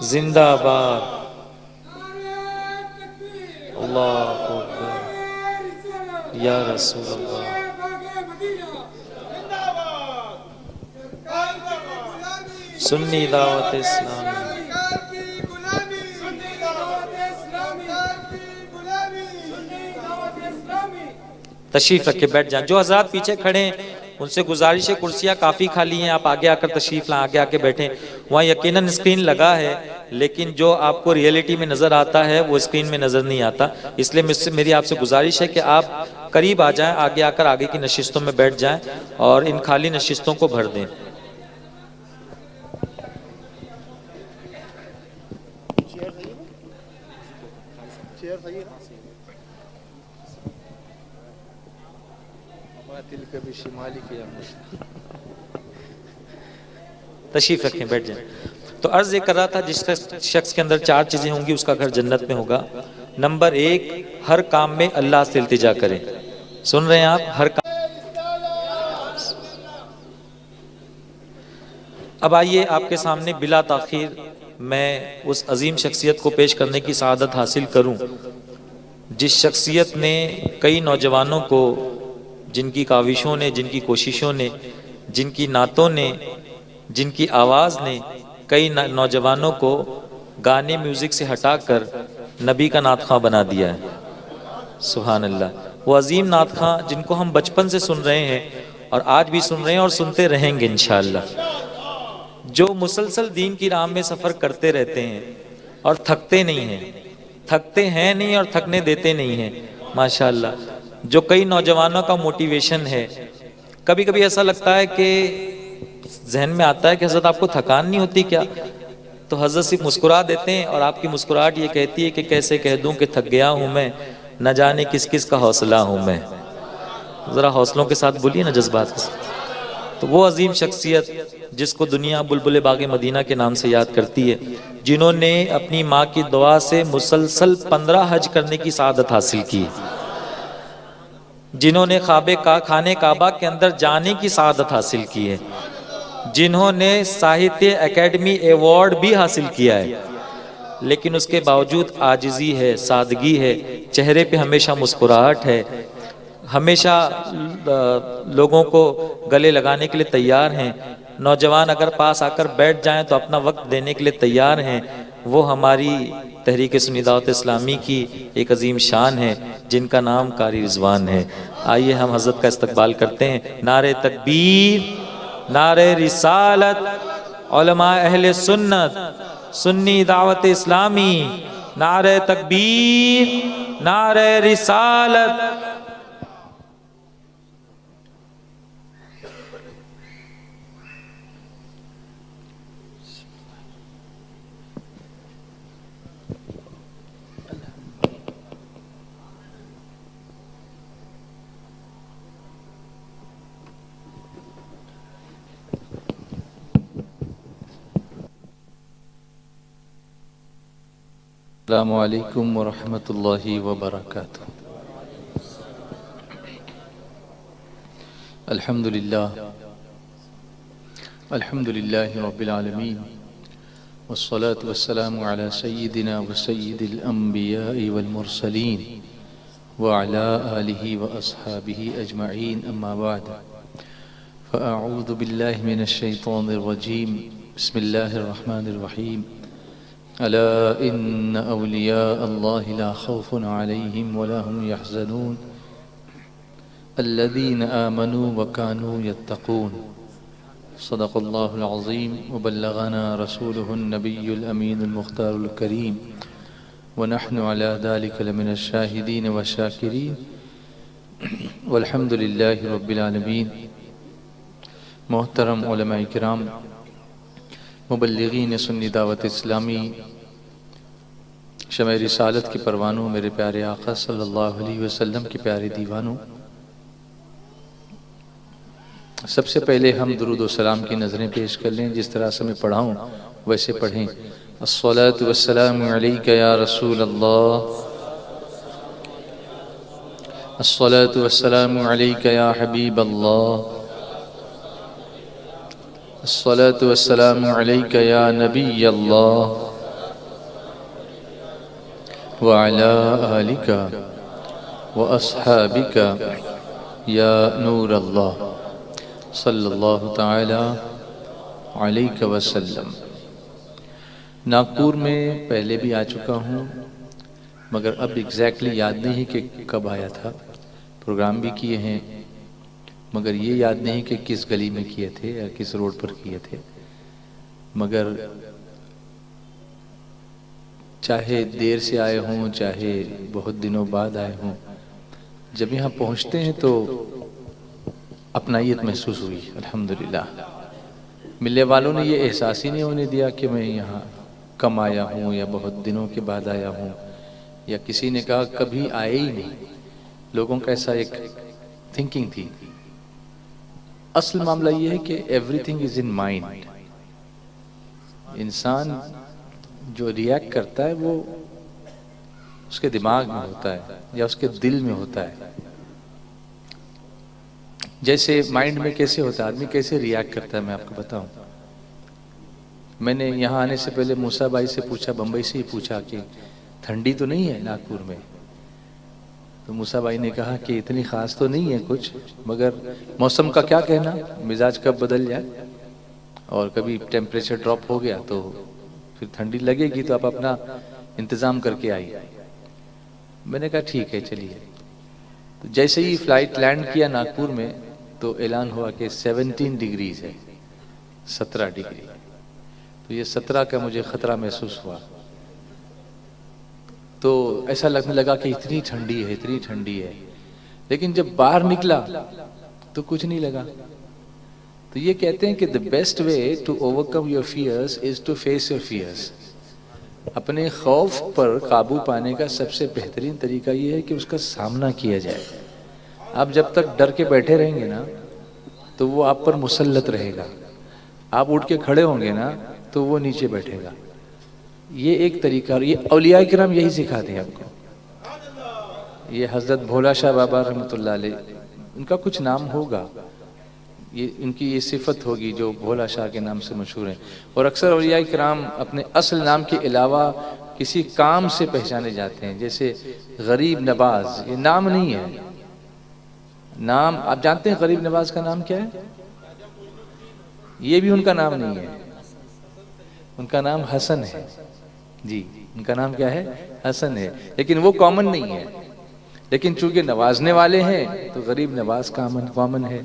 زندہ باد، اللہ اکبر، یا رسول اللہ، سنی دعوت اسلامی۔ تشریف رکھے، بیٹھ جائیں۔ جو حضرات پیچھے کھڑے ہیں ان سے گزارش ہے، کرسیاں کافی خالی ہیں، آپ آگے آ کر تشریف لائیں، آگے آ کے بیٹھیں۔ وہاں یقیناً اسکرین لگا ہے لیکن جو آپ کو ریئلٹی میں نظر آتا ہے وہ اسکرین میں نظر نہیں آتا، اس لیے میری آپ سے گزارش ہے کہ آپ قریب آ جائیں، آگے آ کر آگے کی نشستوں میں بیٹھ جائیں اور ان خالی نشستوں کو بھر دیں۔ تشریف رکھیں، بیٹھ جائیں۔ تو عرض یہ کر رہا تھا جس شخص کے اندر 4 چیزیں ہوں گی اس کا گھر جنت میں ہوگا۔ نمبر 1، ہر کام میں اللہ سے التجا کریں۔ سن رہے ہیں آپ؟ ہر کام۔ اب آئیے آپ کے سامنے بلا تاخیر میں اس عظیم شخصیت کو پیش کرنے کی سعادت حاصل کروں جس شخصیت نے کئی نوجوانوں کو، جن کی کاوشوں نے، جن کی کوششوں نے، جن کی نعتوں نے، جن کی آواز نے کئی نوجوانوں کو گانے میوزک سے ہٹا کر نبی کا نعت خواں بنا دیا ہے۔ سبحان اللہ۔ وہ عظیم نعت خواں جن کو ہم بچپن سے سن رہے ہیں اور آج بھی سن رہے ہیں اور سنتے رہیں گے انشاءاللہ، جو مسلسل دین کی راہ میں سفر کرتے رہتے ہیں اور تھکتے نہیں ہیں، تھکتے ہیں نہیں اور تھکنے دیتے نہیں ہیں ماشاءاللہ، جو کئی نوجوانوں کا موٹیویشن ہے۔ کبھی کبھی ایسا لگتا ہے کہ ذہن میں آتا ہے کہ حضرت آپ کو تھکان نہیں ہوتی کیا؟ تو حضرت صرف مسکرا دیتے ہیں اور آپ کی مسکراہٹ یہ کہتی ہے کہ کیسے کہہ دوں کہ تھک گیا ہوں میں، نہ جانے کس کس کا حوصلہ ہوں میں۔ ذرا حوصلوں کے ساتھ بولیے نا، جذبات کے ساتھ۔ تو وہ عظیم شخصیت جس کو دنیا بلبل باغ مدینہ کے نام سے یاد کرتی ہے، جنہوں نے اپنی ماں کی دعا سے مسلسل 15 حج کرنے کی سعادت حاصل کی، جنہوں نے خانہ کعبہ کے اندر جانے کی سعادت حاصل کی ہے، جنہوں نے ساہتیہ اکیڈمی ایوارڈ بھی حاصل کیا ہے، لیکن اس کے باوجود عاجزی ہے، سادگی ہے، چہرے پہ ہمیشہ مسکراہٹ ہے، ہمیشہ لوگوں کو گلے لگانے کے لیے تیار ہیں، نوجوان اگر پاس آ کر بیٹھ جائیں تو اپنا وقت دینے کے لیے تیار ہیں۔ وہ ہماری تحریک سنی دعوت اسلامی کی ایک عظیم شان ہے جن کا نام قاری رضوان ہے۔ آئیے ہم حضرت کا استقبال کرتے ہیں۔ نعرہ تکبیر، نعرہ رسالت، علماء اہل سنت، سنی دعوت اسلامی، نعرہ تکبیر، نعرہ رسالت۔ السلام علیکم ورحمۃ اللہ وبرکاتہ۔ الحمد للہ رب العالمین، والصلاة والسلام علی سیدنا وسید الانبیاء والمرسلین وعلی آلہ واصحابہ اجمعین، اما بعد، فاعوذ باللہ من الشیطان الرجیم، بسم اللہ الرحمن الرحیم۔ ألا إن أولياء الله لا خوف عليهم ولا هم يحزنون الذين آمنوا وكانوا يتقون، صدق الله العظيم وبلغنا رسوله النبي الأمين المختار الكريم، ونحن على ذلك لمن الشاهدين والشاكرين، والحمد لله رب العالمين۔ محترم علماء کرام، مبلغین سنی دعوت اسلامی، شمع رسالت کے پروانوں، میرے پیارے آقا صلی اللہ علیہ وسلم کے پیارے دیوانوں، سب سے پہلے ہم درود و سلام کی نظریں پیش کر لیں، جس طرح سے میں پڑھاؤں ویسے پڑھیں۔ الصلاة والسلام علیک یا رسول اللہ، الصلاة والسلام علیک یا حبیب اللہ، الصلاة والسلام علیک یا نبی اللہ، وعلى آلك وأصحابك یا نور اللہ صلی اللہ تعالی علیہ وسلم۔ ناگپور میں پہلے بھی آ چکا ہوں، مگر اب ایگزیکٹلی یاد نہیں کہ کب آیا تھا۔ پروگرام بھی کیے ہیں، مگر یہ یاد نہیں کہ کس گلی میں کیے تھے یا کس روڈ پر کیے تھے۔ مگر چاہے دیر سے آئے ہوں، چاہے بہت دنوں بعد آئے ہوں، جب یہاں پہنچتے ہیں تو اپنائیت محسوس ہوئی۔ الحمدللہ ملنے والوں نے یہ احساس ہی نہیں ہونے دیا کہ میں یہاں کم آیا ہوں یا بہت دنوں کے بعد آیا ہوں، یا کسی نے کہا کبھی آئے ہی نہیں۔ لوگوں کا ایسا ایک تھنکنگ تھی۔ اصل معاملہ یہ ہے کہ every thing is in mind. انسان جو ریئیکٹ کرتا ہے وہ اس کے دماغ میں ہوتا ہے یا اس کے دل میں ہوتا ہے۔ جیسے مائنڈ میں کیسے ہوتا ہے، آدمی کیسے ریئیکٹ کرتا ہے، میں آپ کو بتاؤں۔ میں نے یہاں آنے سے پہلے موسیٰ بھائی سے پوچھا، بمبئی سے ہی پوچھا کہ ٹھنڈی تو نہیں ہے ناگپور میں؟ تو موسیٰ بھائی نے کہا کہ اتنی خاص تو نہیں ہے کچھ، مگر موسم کا کیا کہنا، مزاج کب بدل جائے اور کبھی ٹیمپریچر ڈراپ ہو گیا تو پھر ٹھنڈی لگے گی، تو آپ اپنا انتظام کر کے آئیے۔ میں نے کہا ٹھیک ہے چلیے۔ تو جیسے ہی فلائٹ لینڈ کیا ناگپور میں تو اعلان ہوا کہ 17 ڈگریز ہے، 17 ڈگری۔ تو یہ 17 کا مجھے خطرہ محسوس ہوا، تو ایسا لگنے لگا کہ اتنی ٹھنڈی ہے، اتنی ٹھنڈی ہے۔ لیکن جب باہر نکلا تو کچھ نہیں لگا۔ تو یہ کہتے ہیں کہ the best way to overcome your fears is to face your fears۔ اپنے خوف پر قابو پانے کا سب سے بہترین طریقہ یہ ہے کہ اس کا سامنا کیا جائے۔ آپ جب تک ڈر کے بیٹھے رہیں گے نا تو وہ آپ پر مسلط رہے گا، آپ اٹھ کے کھڑے ہوں گے نا تو وہ نیچے بیٹھے گا۔ یہ ایک طریقہ، اور یہ اولیاء کرام یہی سکھاتے ہیں آپ کو۔ یہ حضرت بھولا شاہ بابا رحمۃ اللہ علیہ، ان کا کچھ نام ہوگا، یہ ان کی یہ صفت ہوگی جو بھولا شاہ کے نام سے مشہور ہیں۔ اور اکثر اولیاء کرام اپنے اصل نام کے علاوہ کسی کام سے پہچانے جاتے ہیں، جیسے غریب نواز، یہ نام نہیں ہے۔ نام آپ جانتے ہیں غریب نواز کا نام کیا ہے؟ یہ بھی ان کا نام نہیں ہے، ان کا نام حسن ہے۔ جی ان کا نام کیا ہے؟ حسن ہے، لیکن وہ کامن نہیں ہے۔ لیکن چونکہ نوازنے والے ہیں تو غریب نواز کامن ہے۔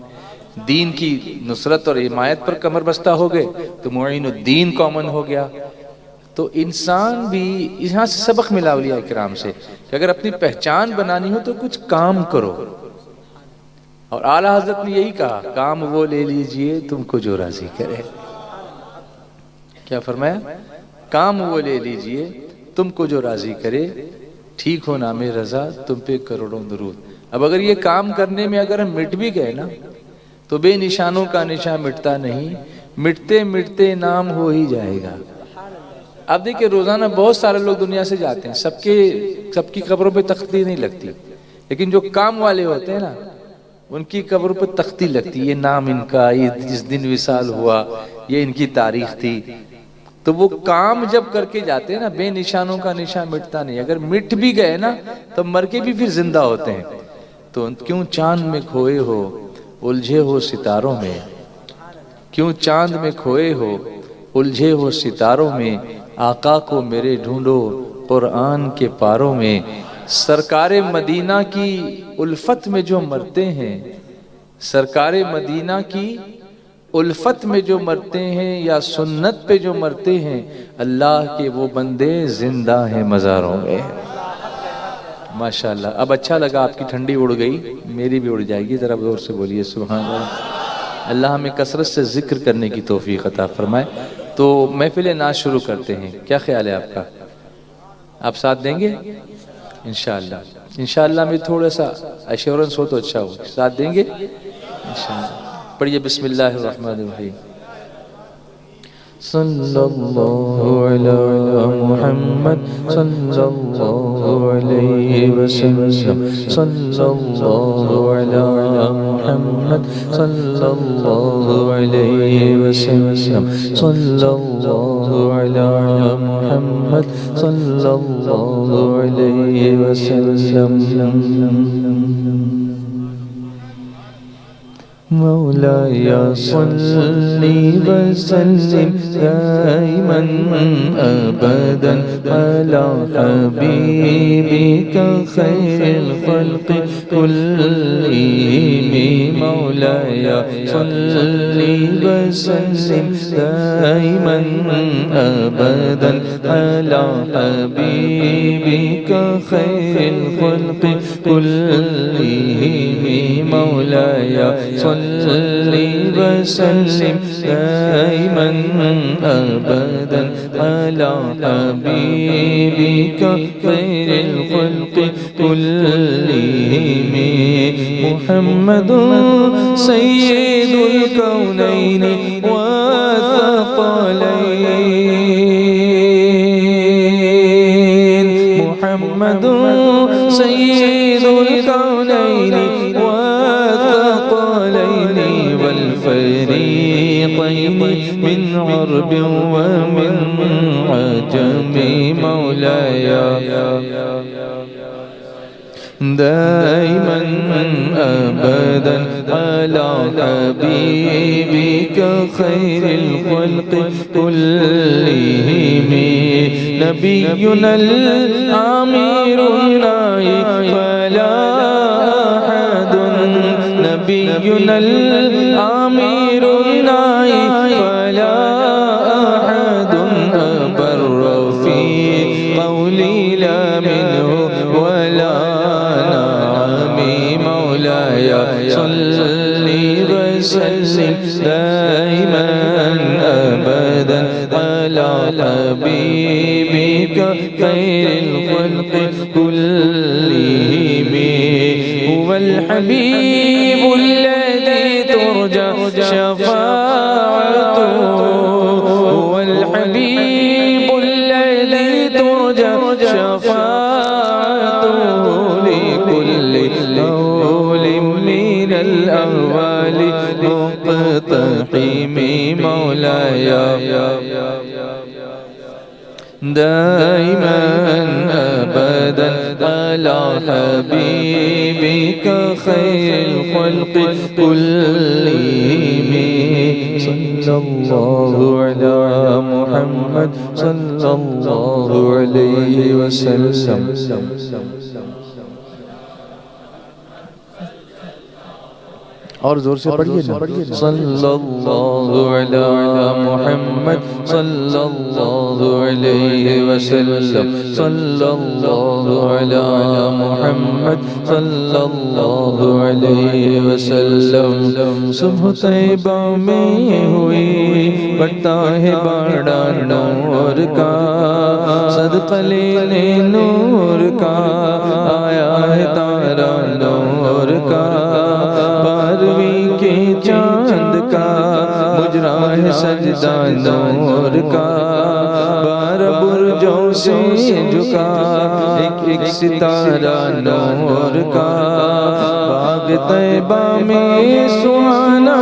دین کی نصرت اور حمایت پر کمر بستہ ہو گئے تو معین الدین کامن ہو گیا۔ تو انسان بھی یہاں سے سبق ملا اولیاء کرام سے کہ اگر اپنی پہچان بنانی ہو تو کچھ کام کرو۔ اور اعلیٰ حضرت نے یہی کہا، کام وہ لے لیجئے تم کو جو راضی کرے۔ کیا فرمایا؟ کام وہ لے لیجئے تم کو جو راضی کرے، ٹھیک ہو نام رضا تم پہ کروڑوں درود۔ اب اگر یہ کام کرنے میں اگر ہم مٹ بھی گئے نا تو بے نشانوں کا نشان مٹتا نہیں، مٹتے مٹتے نام ہو ہی جائے گا۔ اب دیکھیں روزانہ بہت سارے لوگ دنیا سے جاتے ہیں، سب کی قبروں پہ تختی نہیں لگتی، لیکن جو کام والے ہوتے ہیں نا ان کی قبروں پہ تختی لگتی، یہ نام ان کا، یہ جس دن وصال ہوا، یہ ان کی تاریخ تھی۔ تو وہ کام جب کر کے جاتے ہیں نا، بے نشانوں کا نشان مٹتا نہیں۔ اگر مٹ بھی گئے نا تو مر کے بھی پھر زندہ ہوتے ہیں۔ تو کیوں چاند میں کھوئے ہو الجھے ہو ستاروں میں، کیوں چاند میں کھوئے ہو الجھے ہو ستاروں میں، آقا کو میرے ڈھونڈو قرآن کے پاروں میں۔ سرکار مدینہ کی الفت میں جو مرتے ہیں، سرکار مدینہ کی الفت میں جو مرتے ہیں یا سنت پہ جو مرتے ہیں، اللہ کے وہ بندے زندہ ہیں مزاروں میں۔ ماشاءاللہ اب اچھا لگا، آپ کی ٹھنڈی اڑ گئی، میری بھی اڑ جائے گی۔ ذرا زور سے بولیے سبحان اللہ۔ اللہ ہمیں کثرت سے ذکر کرنے کی توفیق عطا فرمائے۔ تو محفل ناز شروع کرتے ہیں، کیا خیال ہے آپ کا؟ آپ ساتھ دیں گے؟ انشاءاللہ انشاءاللہ میں تھوڑا سا ایشورنس ہو تو اچھا ہو، ساتھ دیں گے انشاءاللہ۔ پڑھیے بسم اللہ الرحمن الرحیم۔ صلی اللہ علی محمد صلی اللہ علیہ وسلم صلی اللہ علی محمد صلی اللہ علیہ وسلم صلی اللہ علی محمد صلی اللہ علیہ وسلم مولاي صل وسلم دائما أبدا على حبيبك خير الخلق كلهم مولاي صل وسلم دائما أبدا على حبيبك خير الخلق كلهم مولاي صل وسلم دائما أبدا على حبيبك خير الخلق كلهم محمد سيد الكونين والثقلين محمد سيد الكونين والفريقين من عرب ومن عجم مولاي دائما أبدا على حبيبك خير الخلق كلهم نبينا الأمير الناهي فلا أحد نبينا الأمير الناهي فلا أحد أبر في قولي لا منه ولا مولاي صل وسلم دائما أبدا على حبيبك خير الخلق كلهم هو الحبيب الذي ترجى شفاعته هو الحبيب الذي ترجى شفاعته لكل قول من الأهوال مقتحم مولاي دائما أبدا على حبيبك خير الخلق كلهم صلى الله على محمد صلى الله عليه وسلم اور زور سے پڑھیے نا صلی اللہ علی محمد صلی اللہ علیہ وسلم صلی اللہ علی محمد صلی اللہ علیہ وسلم صبح طیبہ میں ہوئی بڑھتا ہے بڑا نور کا صدقہ لینے نور کا آیا ہے تارا نور کا کے چاند کا مجرا ہے سجدہ نور کا بار برجوں سے جھکا ایک ایک ستارہ نور کا باغ طیبہ میں سہانا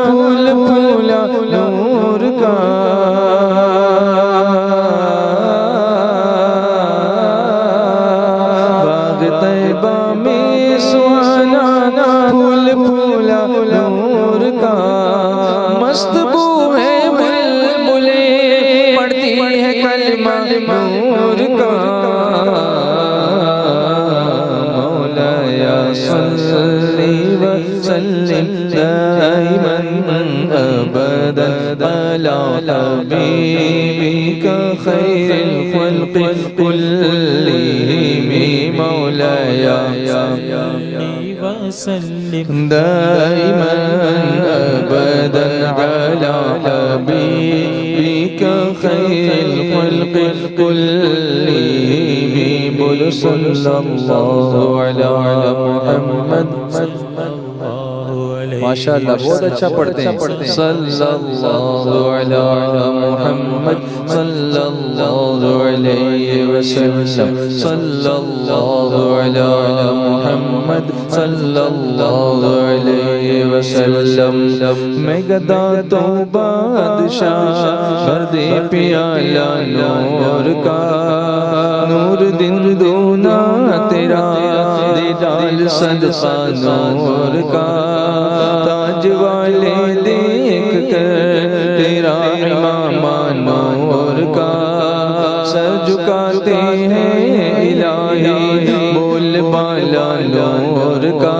پھول پھولا نور کا باغ طیبہ میں سہانا پھول پھولا نور کا مست بو ہے بلبلیں پڑھتی ہے کلمہ نور کا مولاي صل وسلم دائما أبدا على حبيبك خير الخلق كلهم مولاي وسلم دائما أبدا على حبيبك خير الخلق كلهم بول صلى الله على محمد صلى الله عليه ماشاءاللہ بہت اچھا پڑھتے ہیں. صلی اللہ علی محمد صلی اللہ علیہ وسلم صلی اللہ علی محمد صلی اللہ علیہ وسلم. میں گدا تو بادشاہ بھر دے پیالہ نور کا، نور دن دونا تیرا دے ڈال صدقہ نور کا. تاج والے دیکھ کر تیرا امامہ نور کا، سر جھکاتے ہیں الہی بول بالا نور کا.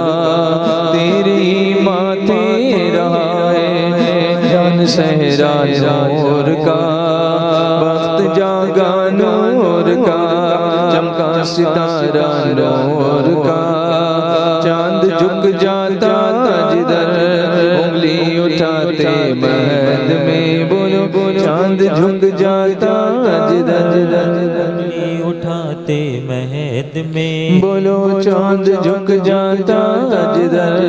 تیری ماتھے رہا ہے جان صحرا نور کا، وقت جاگا نور کا، چمکا ستارہ نور کا. چاند جھک جاتا جدھر انگلی اٹھاتے مہد میں، بولو چاند جھک جاتا جدھر انگلی اٹھاتے مہد میں، بولو چاند جھک جاتا جدھر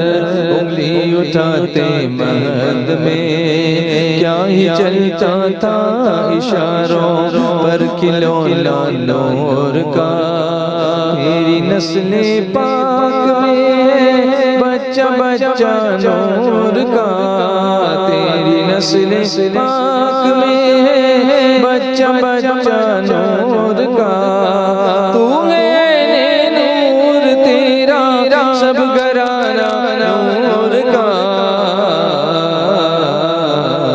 انگلی اٹھاتے مہد میں. کیا ہی چلتا تھا اشاروں پر کھلونا نور کا. میری نسل پاک میں بچہ بچہ نور کا، تیری نسل پاک میں بچہ بچہ نور کا. تو ہے نور تیرا سب گھرانہ نور کا.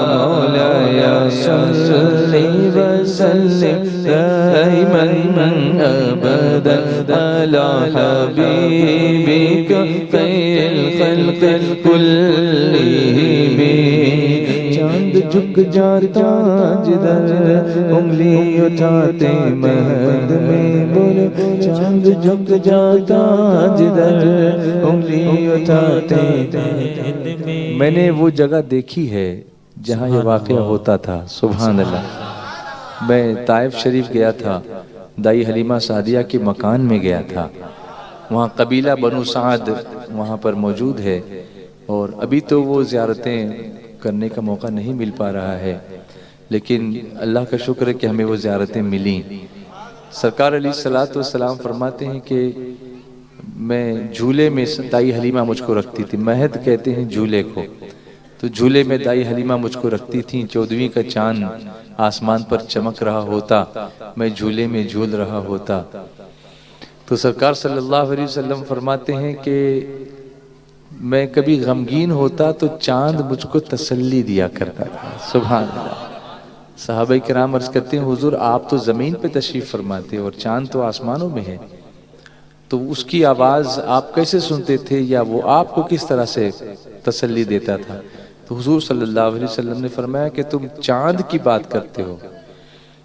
مولایا صلی وسلم دائما ابدا علی حبیبک خیر الخلق کلہم. چاند جھک جاتا جدھر انگلی اٹھاتے مہد میں، بولو چاند جھک جاتا جدھر انگلی اٹھاتے مہد میں. میں نے وہ جگہ دیکھی ہے جہاں یہ واقعہ ہوتا تھا. سبحان اللہ. میں طائف شریف گیا تھا، دائی حلیمہ سعدیہ کے مکان میں گیا تھا. وہاں قبیلہ بنو سعد وہاں پر موجود ہے، اور ابھی تو وہ زیارتیں کرنے کا موقع نہیں مل پا رہا ہے، لیکن اللہ کا شکر ہے کہ ہمیں وہ زیارتیں ملیں. سرکار علیہ السلام فرماتے ہیں کہ میں جھولے میں دائی حلیمہ مجھ کو رکھتی تھی. مہد کہتے ہیں جھولے کو. تو جھولے میں دائی حلیمہ مجھ کو رکھتی تھیں. 14ویں کا چاند آسمان پر چمک رہا ہوتا، میں جھولے میں جھول رہا ہوتا. تو سرکار صلی اللہ علیہ وسلم فرماتے ہیں کہ میں کبھی غمگین ہوتا تو چاند مجھ کو تسلی دیا کرتا تھا. سبحان اللہ. صحابہ کرام عرض کرتے ہیں حضور آپ تو زمین پہ تشریف فرماتے اور چاند تو آسمانوں میں ہے، تو اس کی آواز آپ کیسے سنتے تھے، یا وہ آپ کو کس طرح سے تسلی دیتا تھا؟ تو حضور صلی اللہ علیہ وسلم نے فرمایا کہ تم چاند کی بات کرتے ہو.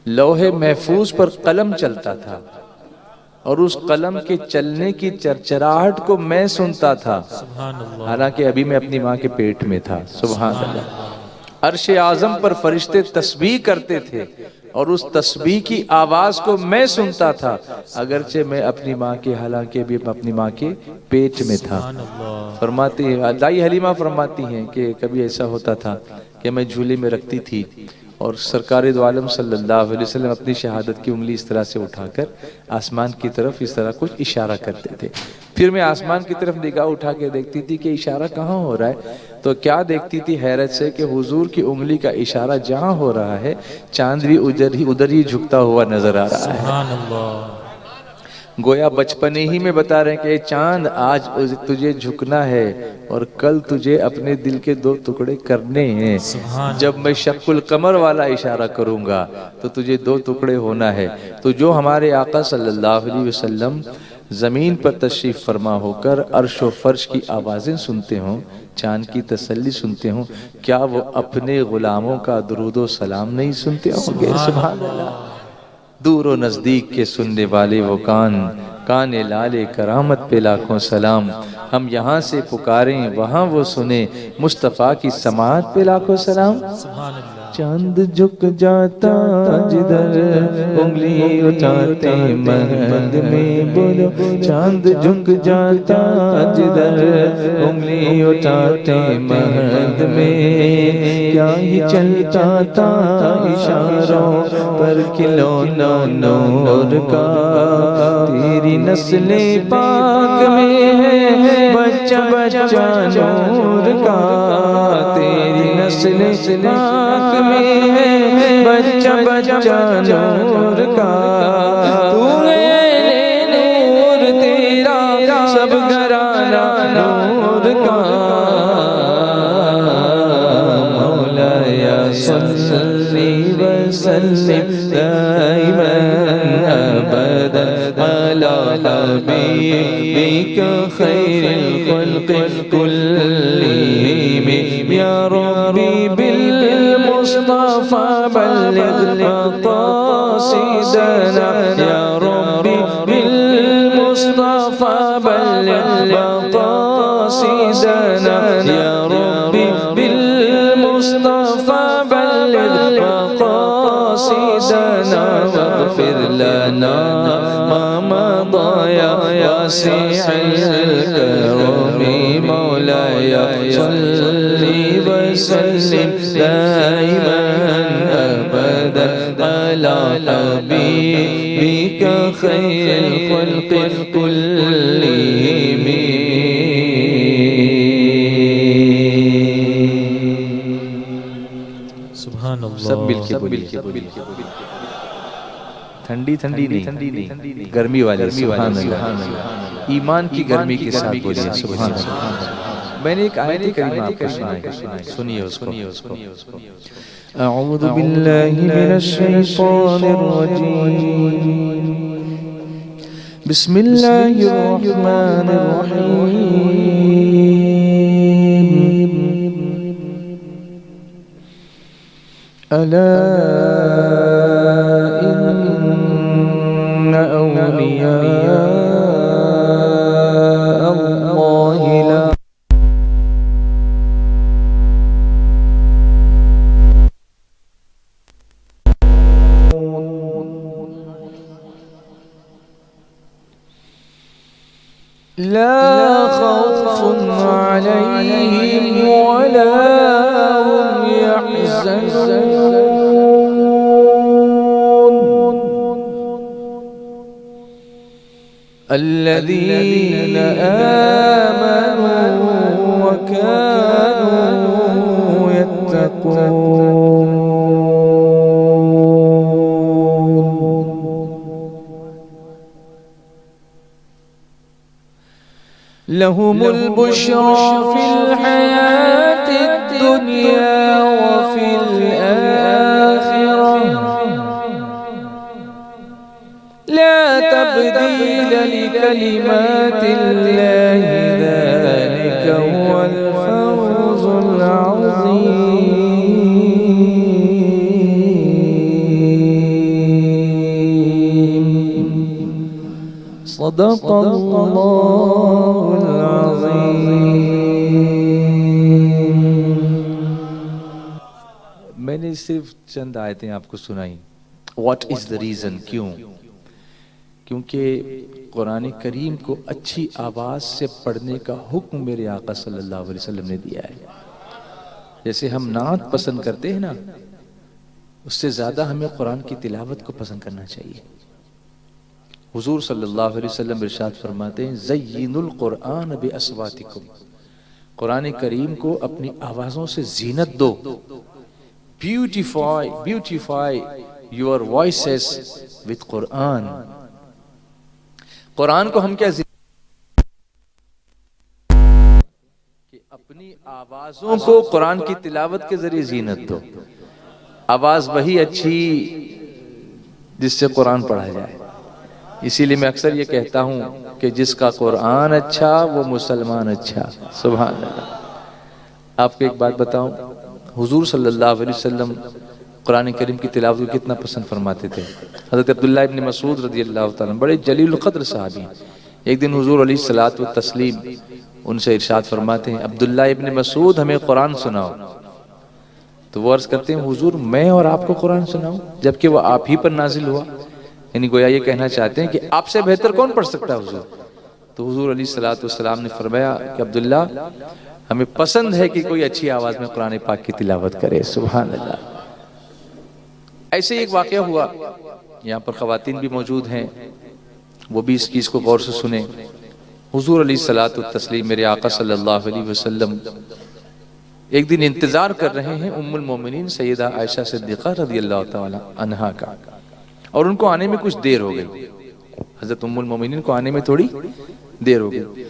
لوح محفوظ پر قلم چلتا تھا، اور اس قلم کے چلنے کی چرچراہٹ کو میں سنتا تھا، حالانکہ ابھی میں اپنی ماں کے پیٹ میں تھا. سبحان اللہ. عرش اعظم پر فرشتے تسبیح کرتے تھے، اور اس تسبیح کی آواز کو میں سنتا تھا، اگرچہ میں اپنی ماں کے، حالانکہ ابھی اپنی ماں کے پیٹ میں تھا. فرماتی ہیں دائی حلیمہ فرماتی ہیں کہ کبھی ایسا ہوتا تھا کہ میں جھولے میں رکھتی تھی، اور سرکار دو عالم صلی اللہ علیہ وسلم اپنی شہادت کی انگلی اس طرح سے اٹھا کر آسمان کی طرف اس طرح کچھ اشارہ کرتے تھے. پھر میں آسمان کی طرف نگاہ اٹھا کے دیکھتی تھی کہ اشارہ کہاں ہو رہا ہے. تو کیا دیکھتی تھی حیرت سے کہ حضور کی انگلی کا اشارہ جہاں ہو رہا ہے چاند بھی ادھر ہی جھکتا ہوا نظر آ رہا ہے. سبحان اللہ. گویا بچپنے ہی میں بتا رہے ہیں کہ چاند آج تجھے جھکنا ہے، اور کل تجھے اپنے دل کے 2 ٹکڑے کرنے ہیں. جب میں شق القمر والا اشارہ کروں گا تو تجھے 2 ٹکڑے ہونا ہے. تو جو ہمارے آقا صلی اللہ علیہ وسلم زمین پر تشریف فرما ہو کر عرش و فرش کی آوازیں سنتے ہوں، چاند کی تسلی سنتے ہوں، کیا وہ اپنے غلاموں کا درود و سلام نہیں سنتے ہوں گے؟ سبحان اللہ. دور و نزدیک کے سننے والے وہ کان لال کرامت پہ لاکھوں سلام. ہم یہاں سے پکاریں وہاں وہ سنیں، مصطفیٰ کی سماعت پہ لاکھوں سلام. چاند جھک جاتا جدھر انگلی اٹھاتے مہد میں، بولو چاند جھک جاتا جدھر انگلی اٹھاتے مہد میں، کیا ہی چلتا تھا اشاروں پر کھلونا نور کا، تیری نسل پاک میں ہے بچہ بچہ نور کا، تیری نسل پاک میں ہے بچہ بچہ نور کا، تو ہے نور تیرا سب گھرانہ نور کا، مولایا صلی وسلم دائما ابدا علی حبیبک خیر الخلق کلہم، یا ربی بالمصطفى بلغ مقاصدنا، یا ربی بالمصطفى بلغ مقاصدنا، یا ربی بالمصطفى بلغ مقاصدنا، واغفر لنا ما مضى یا واسع الكرم، مولاي صلی وسلم دائما ابدا على حبيبك خير الخلق كلهم. سبحان اللہ. سب مل کے بولیے. ٹھنڈی نہیں، گرمی والی. سبحان اللہ. ایمان کی گرمی کے ساتھ بولیے سبحان اللہ. میں نے ایک آیت کریمہ آپ کو سنائی، سنیے اس کو. اعوذ باللہ من الشیطان الرجیم، بسم اللہ الرحمن الرحیم، الا ان اولیاء اللہ لا لا خوف عليهم ولا هم يحزنون، الذين آمنوا وكانوا يتقون. لهم البشرى في الحياة الدنيا وفي الآخرة، لا تبديل لكلمات الله، ذلك هو الفوز العظيم. صدق الله العظيم. میں نے صرف چند آیتیں آپ کو سنائی. What is the reason؟ کیونکہ قرآن کریم کو اچھی آواز سے پڑھنے کا حکم میرے آقا صلی اللہ علیہ وسلم نے دیا ہے. جیسے ہم نعت پسند کرتے ہیں نا، اس سے زیادہ ہمیں قرآن کی تلاوت کو پسند کرنا چاہیے. حضور صلی اللہ علیہ وسلم ارشاد فرماتے ہیں زینوا القرآن باصواتکم، قرآن کریم کو اپنی آوازوں سے زینت دو. بیوٹیفائی یور وائسز وتھ قرآن. قرآن کو ہم کیا کہ اپنی آوازوں کو قرآن کی تلاوت کے ذریعے زینت دو. آواز وہی اچھی جس سے قرآن پڑھا جائے. اسی لیے میں اکثر یہ کہتا ہوں کہ جس کا قرآن اچھا وہ مسلمان اچھا. سبحان اللہ. آپ کو ایک بات بتاؤں، حضور صلی اللہ علیہ وسلم قرآن کریم کی تلاوت کو کتنا پسند فرماتے تھے. حضرت عبداللہ ابن مسعود رضی اللہ تعالیٰ بڑے جلیل القدر صحابی ہیں. ایک دن حضور علیہ الصلوۃ والتسلیم ان سے ارشاد فرماتے ہیں عبداللہ ابن مسعود ہمیں قرآن سناؤ. تو وہ عرض کرتے ہیں حضور میں اور آپ کو قرآن سناؤں جبکہ وہ آپ ہی پر نازل ہوا؟ یعنی گویا یہ کہنا چاہتے ہیں کہ آپ سے بہتر کون پڑھ سکتا ہے حضور؟ تو حضور علیہ الصلوۃ والسلام نے فرمایا کہ عبداللہ ہمیں پسند ہے کہ کوئی اچھی آواز میں قرآن پاک کی تلاوت کرے. سبحان اللہ. ایسے ہی ایک واقعہ ہوا، یہاں پر خواتین بھی موجود ہیں، وہ بھی اس چیز کو غور سے سنیں. حضور علیہ الصلوۃ والتسلیم میرے آقا صلی اللہ علیہ وسلم ایک دن انتظار کر رہے ہیں ام المومنین سیدہ عائشہ صدیقہ رضی اللہ تعالی عنہا کا، اور ان کو آنے میں کچھ دیر ہو گئی. حضرت ام المومنین کو آنے میں تھوڑی دیر ہو گئی.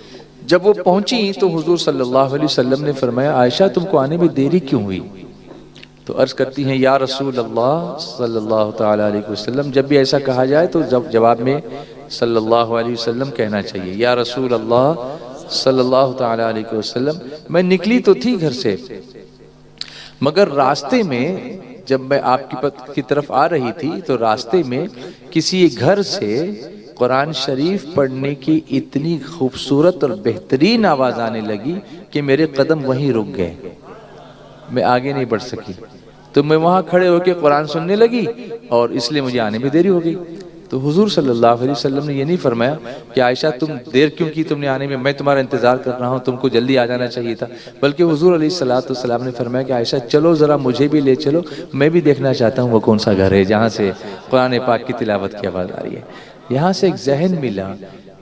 جب وہ پہنچی تو حضور صلی اللہ علیہ وسلم نے فرمایا عائشہ تم کو آنے میں دیری کیوں ہوئی؟ تو عرض کرتی ہیں یا رسول اللہ صلی اللہ تعالی علیہ وسلم، جب بھی ایسا کہا جائے تو جواب میں صلی اللہ علیہ وسلم کہنا چاہیے. یا رسول اللہ صلی اللہ تعالی علیہ وسلم، میں نکلی تو تھی گھر سے، مگر راستے میں جب میں آپ کی طرف آ رہی تھی تو راستے میں کسی گھر سے قرآن شریف پڑھنے کی اتنی خوبصورت اور بہترین آواز آنے لگی کہ میرے قدم وہیں رک گئے، میں آگے نہیں بڑھ سکی. تو میں وہاں کھڑے ہو کے قرآن سننے لگی اور اس لیے مجھے آنے میں دیری ہو گئی. تو حضور صلی اللہ علیہ وسلم نے یہ نہیں فرمایا کہ عائشہ تم دیر کیوں کی تم نے آنے میں تمہارا انتظار کر رہا ہوں، تم کو جلدی آ جانا چاہیے تھا، بلکہ حضور علیہ الصلوۃ والسلام نے فرمایا کہ عائشہ چلو ذرا مجھے بھی لے چلو، میں بھی دیکھنا چاہتا ہوں وہ کون سا گھر ہے جہاں سے قرآن پاک کی تلاوت کی آواز آ رہی ہے. یہاں سے ایک ذہن ملا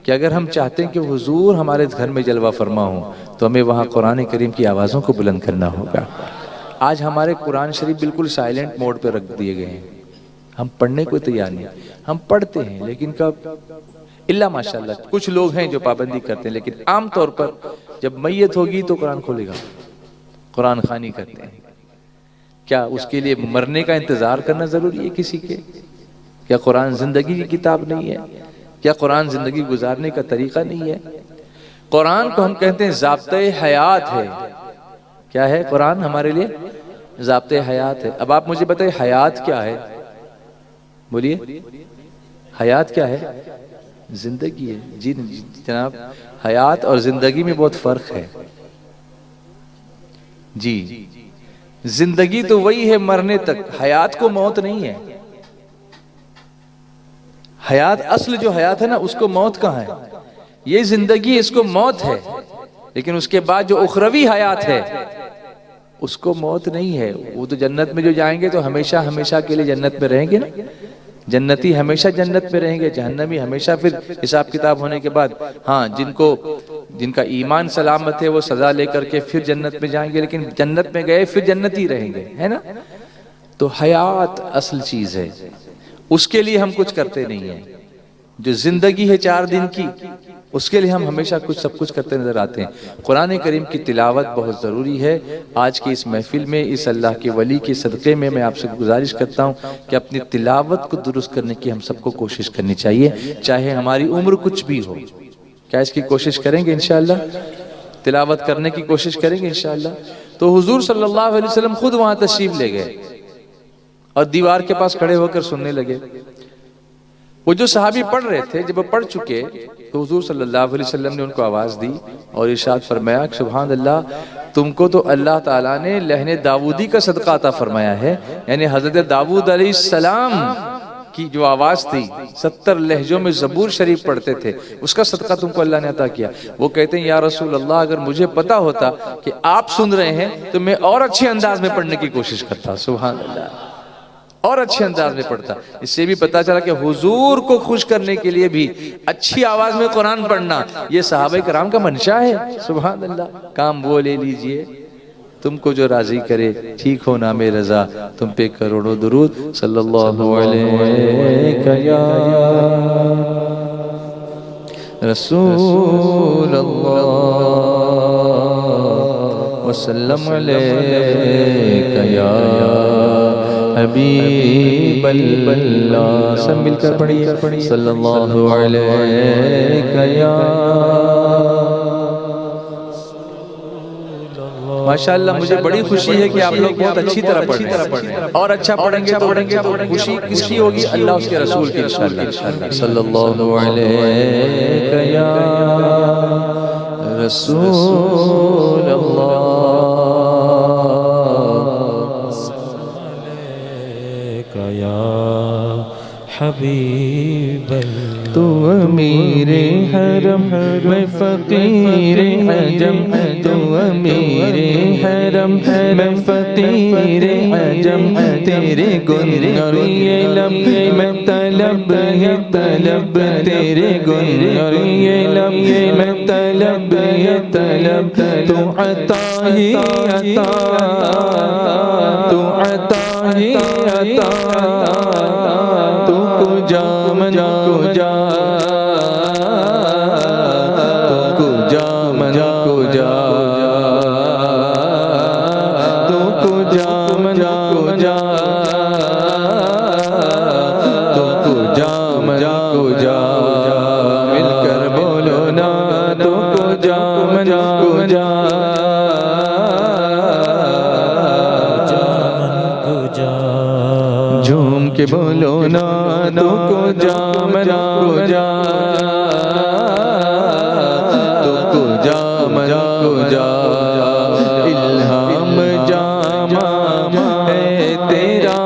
کہ اگر ہم چاہتے ہیں کہ حضور ہمارے گھر میں جلوہ فرما ہوں تو ہمیں وہاں قرآن کریم کی آوازوں کو بلند کرنا ہوگا. آج ہمارے قرآن شریف بالکل سائلنٹ موڈ پہ رکھ دیے گئے ہیں، ہم پڑھنے کو تیار نہیں. ہم پڑھتے ہیں لیکن کب، اللہ ماشاءاللہ کچھ لوگ ہیں جو پابندی کرتے ہیں، لیکن عام طور پر جب میت ہوگی تو قرآن کھولے گا، قرآن خوانی کرتے ہیں. کیا اس کے لیے مرنے کا انتظار کرنا ضروری ہے کسی کے؟ کیا قرآن زندگی کی کتاب نہیں ہے؟ کیا قرآن زندگی گزارنے کا طریقہ نہیں ہے؟ قرآن کو ہم کہتے ہیں ضابطۂ حیات ہے. کیا ہے قرآن ہمارے لیے؟ ضابطۂ حیات ہے. اب آپ مجھے بتائیں حیات کیا ہے؟ بولیے حیات کیا ہے؟ زندگی ہے. جی جناب، حیات اور زندگی میں بہت فرق ہے. جی زندگی تو وہی ہے مرنے تک، حیات کو موت نہیں ہے. حیات اصل جو حیات ہے نا اس کو موت کہاں ہے؟ یہ زندگی اس کو موت ہے، لیکن اس کے بعد جو اخروی حیات ہے اس کو موت نہیں ہے. وہ تو جنت میں جو جائیں گے تو ہمیشہ ہمیشہ کے لیے جنت میں رہیں گے نا. جنتی ہمیشہ جنت میں رہیں گے، جہنمی ہمیشہ پھر حساب کتاب ہونے کے بعد، ہاں جن کا ایمان سلامت ہے وہ سزا لے کر کے پھر جنت میں جائیں گے، لیکن جنت میں گئے پھر جنتی رہیں گے، ہے نا. تو حیات اصل چیز ہے، اس کے لیے ہم کچھ کرتے نہیں ہیں. جو زندگی ہے 4 دن کی اس کے لیے ہم ہمیشہ سب کچھ کرتے نظر آتے ہیں. قرآن کریم کی تلاوت بہت ضروری ہے. آج کی اس محفل میں اس اللہ کے ولی کے صدقے میں آپ سے گزارش کرتا ہوں کہ اپنی تلاوت کو درست کرنے کی ہم سب کو کوشش کرنی چاہیے، چاہے ہماری عمر کچھ بھی ہو. کیا اس کی کوشش کریں گے انشاءاللہ؟ تلاوت کرنے کی کوشش کریں گے انشاءاللہ. تو حضور صلی اللہ علیہ وسلم خود وہاں تشریف لے گئے اور دیوار کے پاس کھڑے ہو کر سننے لگے. وہ جو صحابی پڑھ رہے تھے جب وہ پڑھ چکے تو حضور صلی اللہ علیہ وسلم نے ان کو آواز دی اور ارشاد فرمایا کہ سبحان اللہ، تم کو تو اللہ تعالیٰ نے لہن داودی کا صدقہ عطا فرمایا ہے. یعنی حضرت داود علیہ السلام کی جو آواز تھی، 70 لہجوں میں زبور شریف پڑھتے تھے، اس کا صدقہ تم کو اللہ نے عطا کیا. وہ کہتے ہیں یا رسول اللہ اگر مجھے پتا ہوتا کہ آپ سن رہے ہیں تو میں اور اچھے انداز میں پڑھنے کی کوشش کرتا. سبحان اللہ، اور اچھے انداز میں پڑھتا. اس سے بھی پتا چلا کہ حضور کو خوش کرنے کے لیے بھی اچھی آواز میں قرآن پڑھنا یہ صحابہ کرام کا منشا ہے. سبحان اللہ. کام وہ لے لیجئے تم کو جو راضی کرے، ٹھیک ہو نام رضا، تم پہ کروڑوں درود. صلی اللہ علیہ یا رسول اللہ وسلم علیہ یا حبیب اللہ. سب مل کر پڑھیے صلی اللہ علیہ یا. ماشاءاللہ مجھے بڑی خوشی ہے کہ آپ لوگ بہت اچھی طرح پڑھ رہے ہیں اور اچھا پڑھیں گے تو خوشی کس کی ہوگی؟ اللہ اس کے رسول کی انشاءاللہ. صلی اللہ علیہ یا رسول اللہ حبیب اللہ تو امیر حرم میں فقیر عجم تو امیر حرم میں فقیر عجم تیرے گن اور یہ لب میں طلب ہے طلب تیرے گن اور یہ لب میں طلب ہے طلب تو عطا ہی عطا تو عطا ہی عطا تو کجا من کجا تو کجا من کجا تو کجا من کجا تو کجا من کجا مل کر بولو نا تو کجا من کجا جھوم کے بولو نا تو کجا من کجا تو کجا من کجا الہام جامع ہے تیرا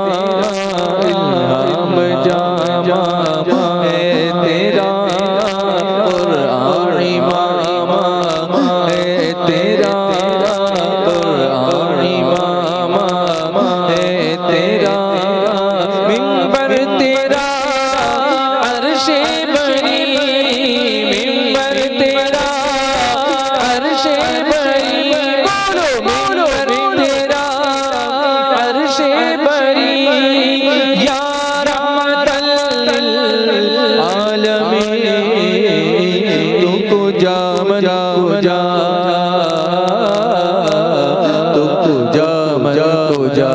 الہام جامع ہے تیرا قرآن امام ہے تیرا قرآن امام ہے تیرا منبر تیرا عرش بری منبر تیرا عرش بری بولو منبر تیرا عرش بری یا رحمت للعالمین تو کجا من کجا تو کجا من کجا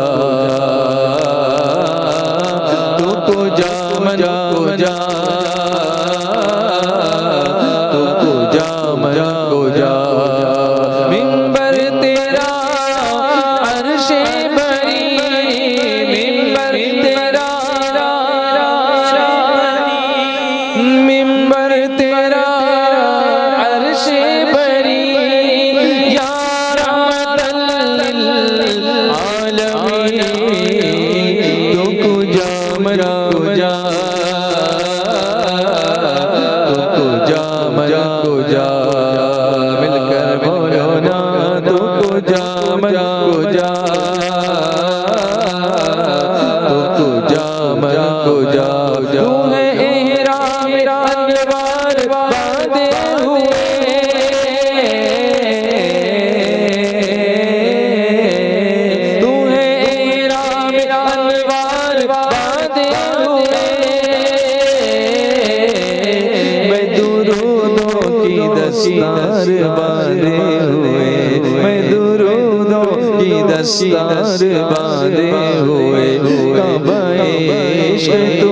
تو کجا من کجا تو کجا من کجا منبر تیرا عرش بری منبر تیرا منبر تیرا عرش بری یا رحمت للعالمین تو کجا من کجا تو کجا من کجا مل کر بولو نا تو کجا من کجا تو کجا من کجا تو ہے احرام انوار باندھے ہوئے تو ہے احرام انوار باندھے ہوئے میں درودوں کی دستار باندھے ہوئے میں درودوں کی دستار باندھے ہوئے کعبہ عشق تو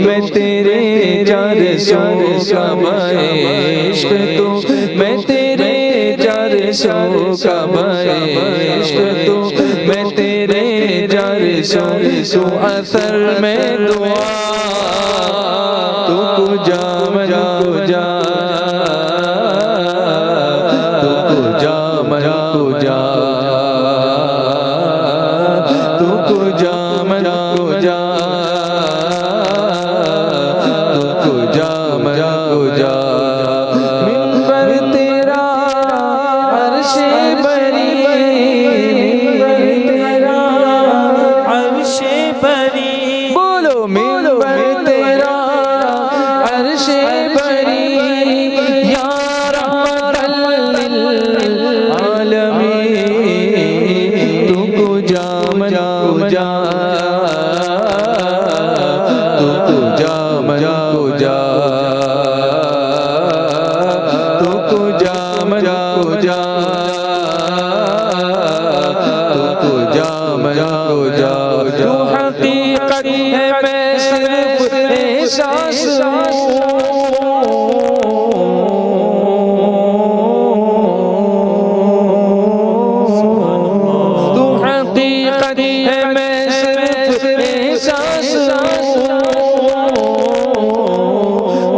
میں تیرے چار سو کعبہ عشق تو میں تیرے چار سو کعبہ عشق تو میں تیرے چار سو تو اثر میں دعا تو کجا من کجا تو کجا من کجا تو کجا من کجا تو کجا من کجا منبر تیرا عرش بری منبر تیرا عرش بری بولو منبر تیرا عرش بری یا رحمت للعالمین تو کجا من کجا تو کجا من کجا تو کجا من کجا تو کجا من کجا جو حقیقت ہے میں صرف احساس ہوں تو حقیقت ہے میں صرف احساس ہوں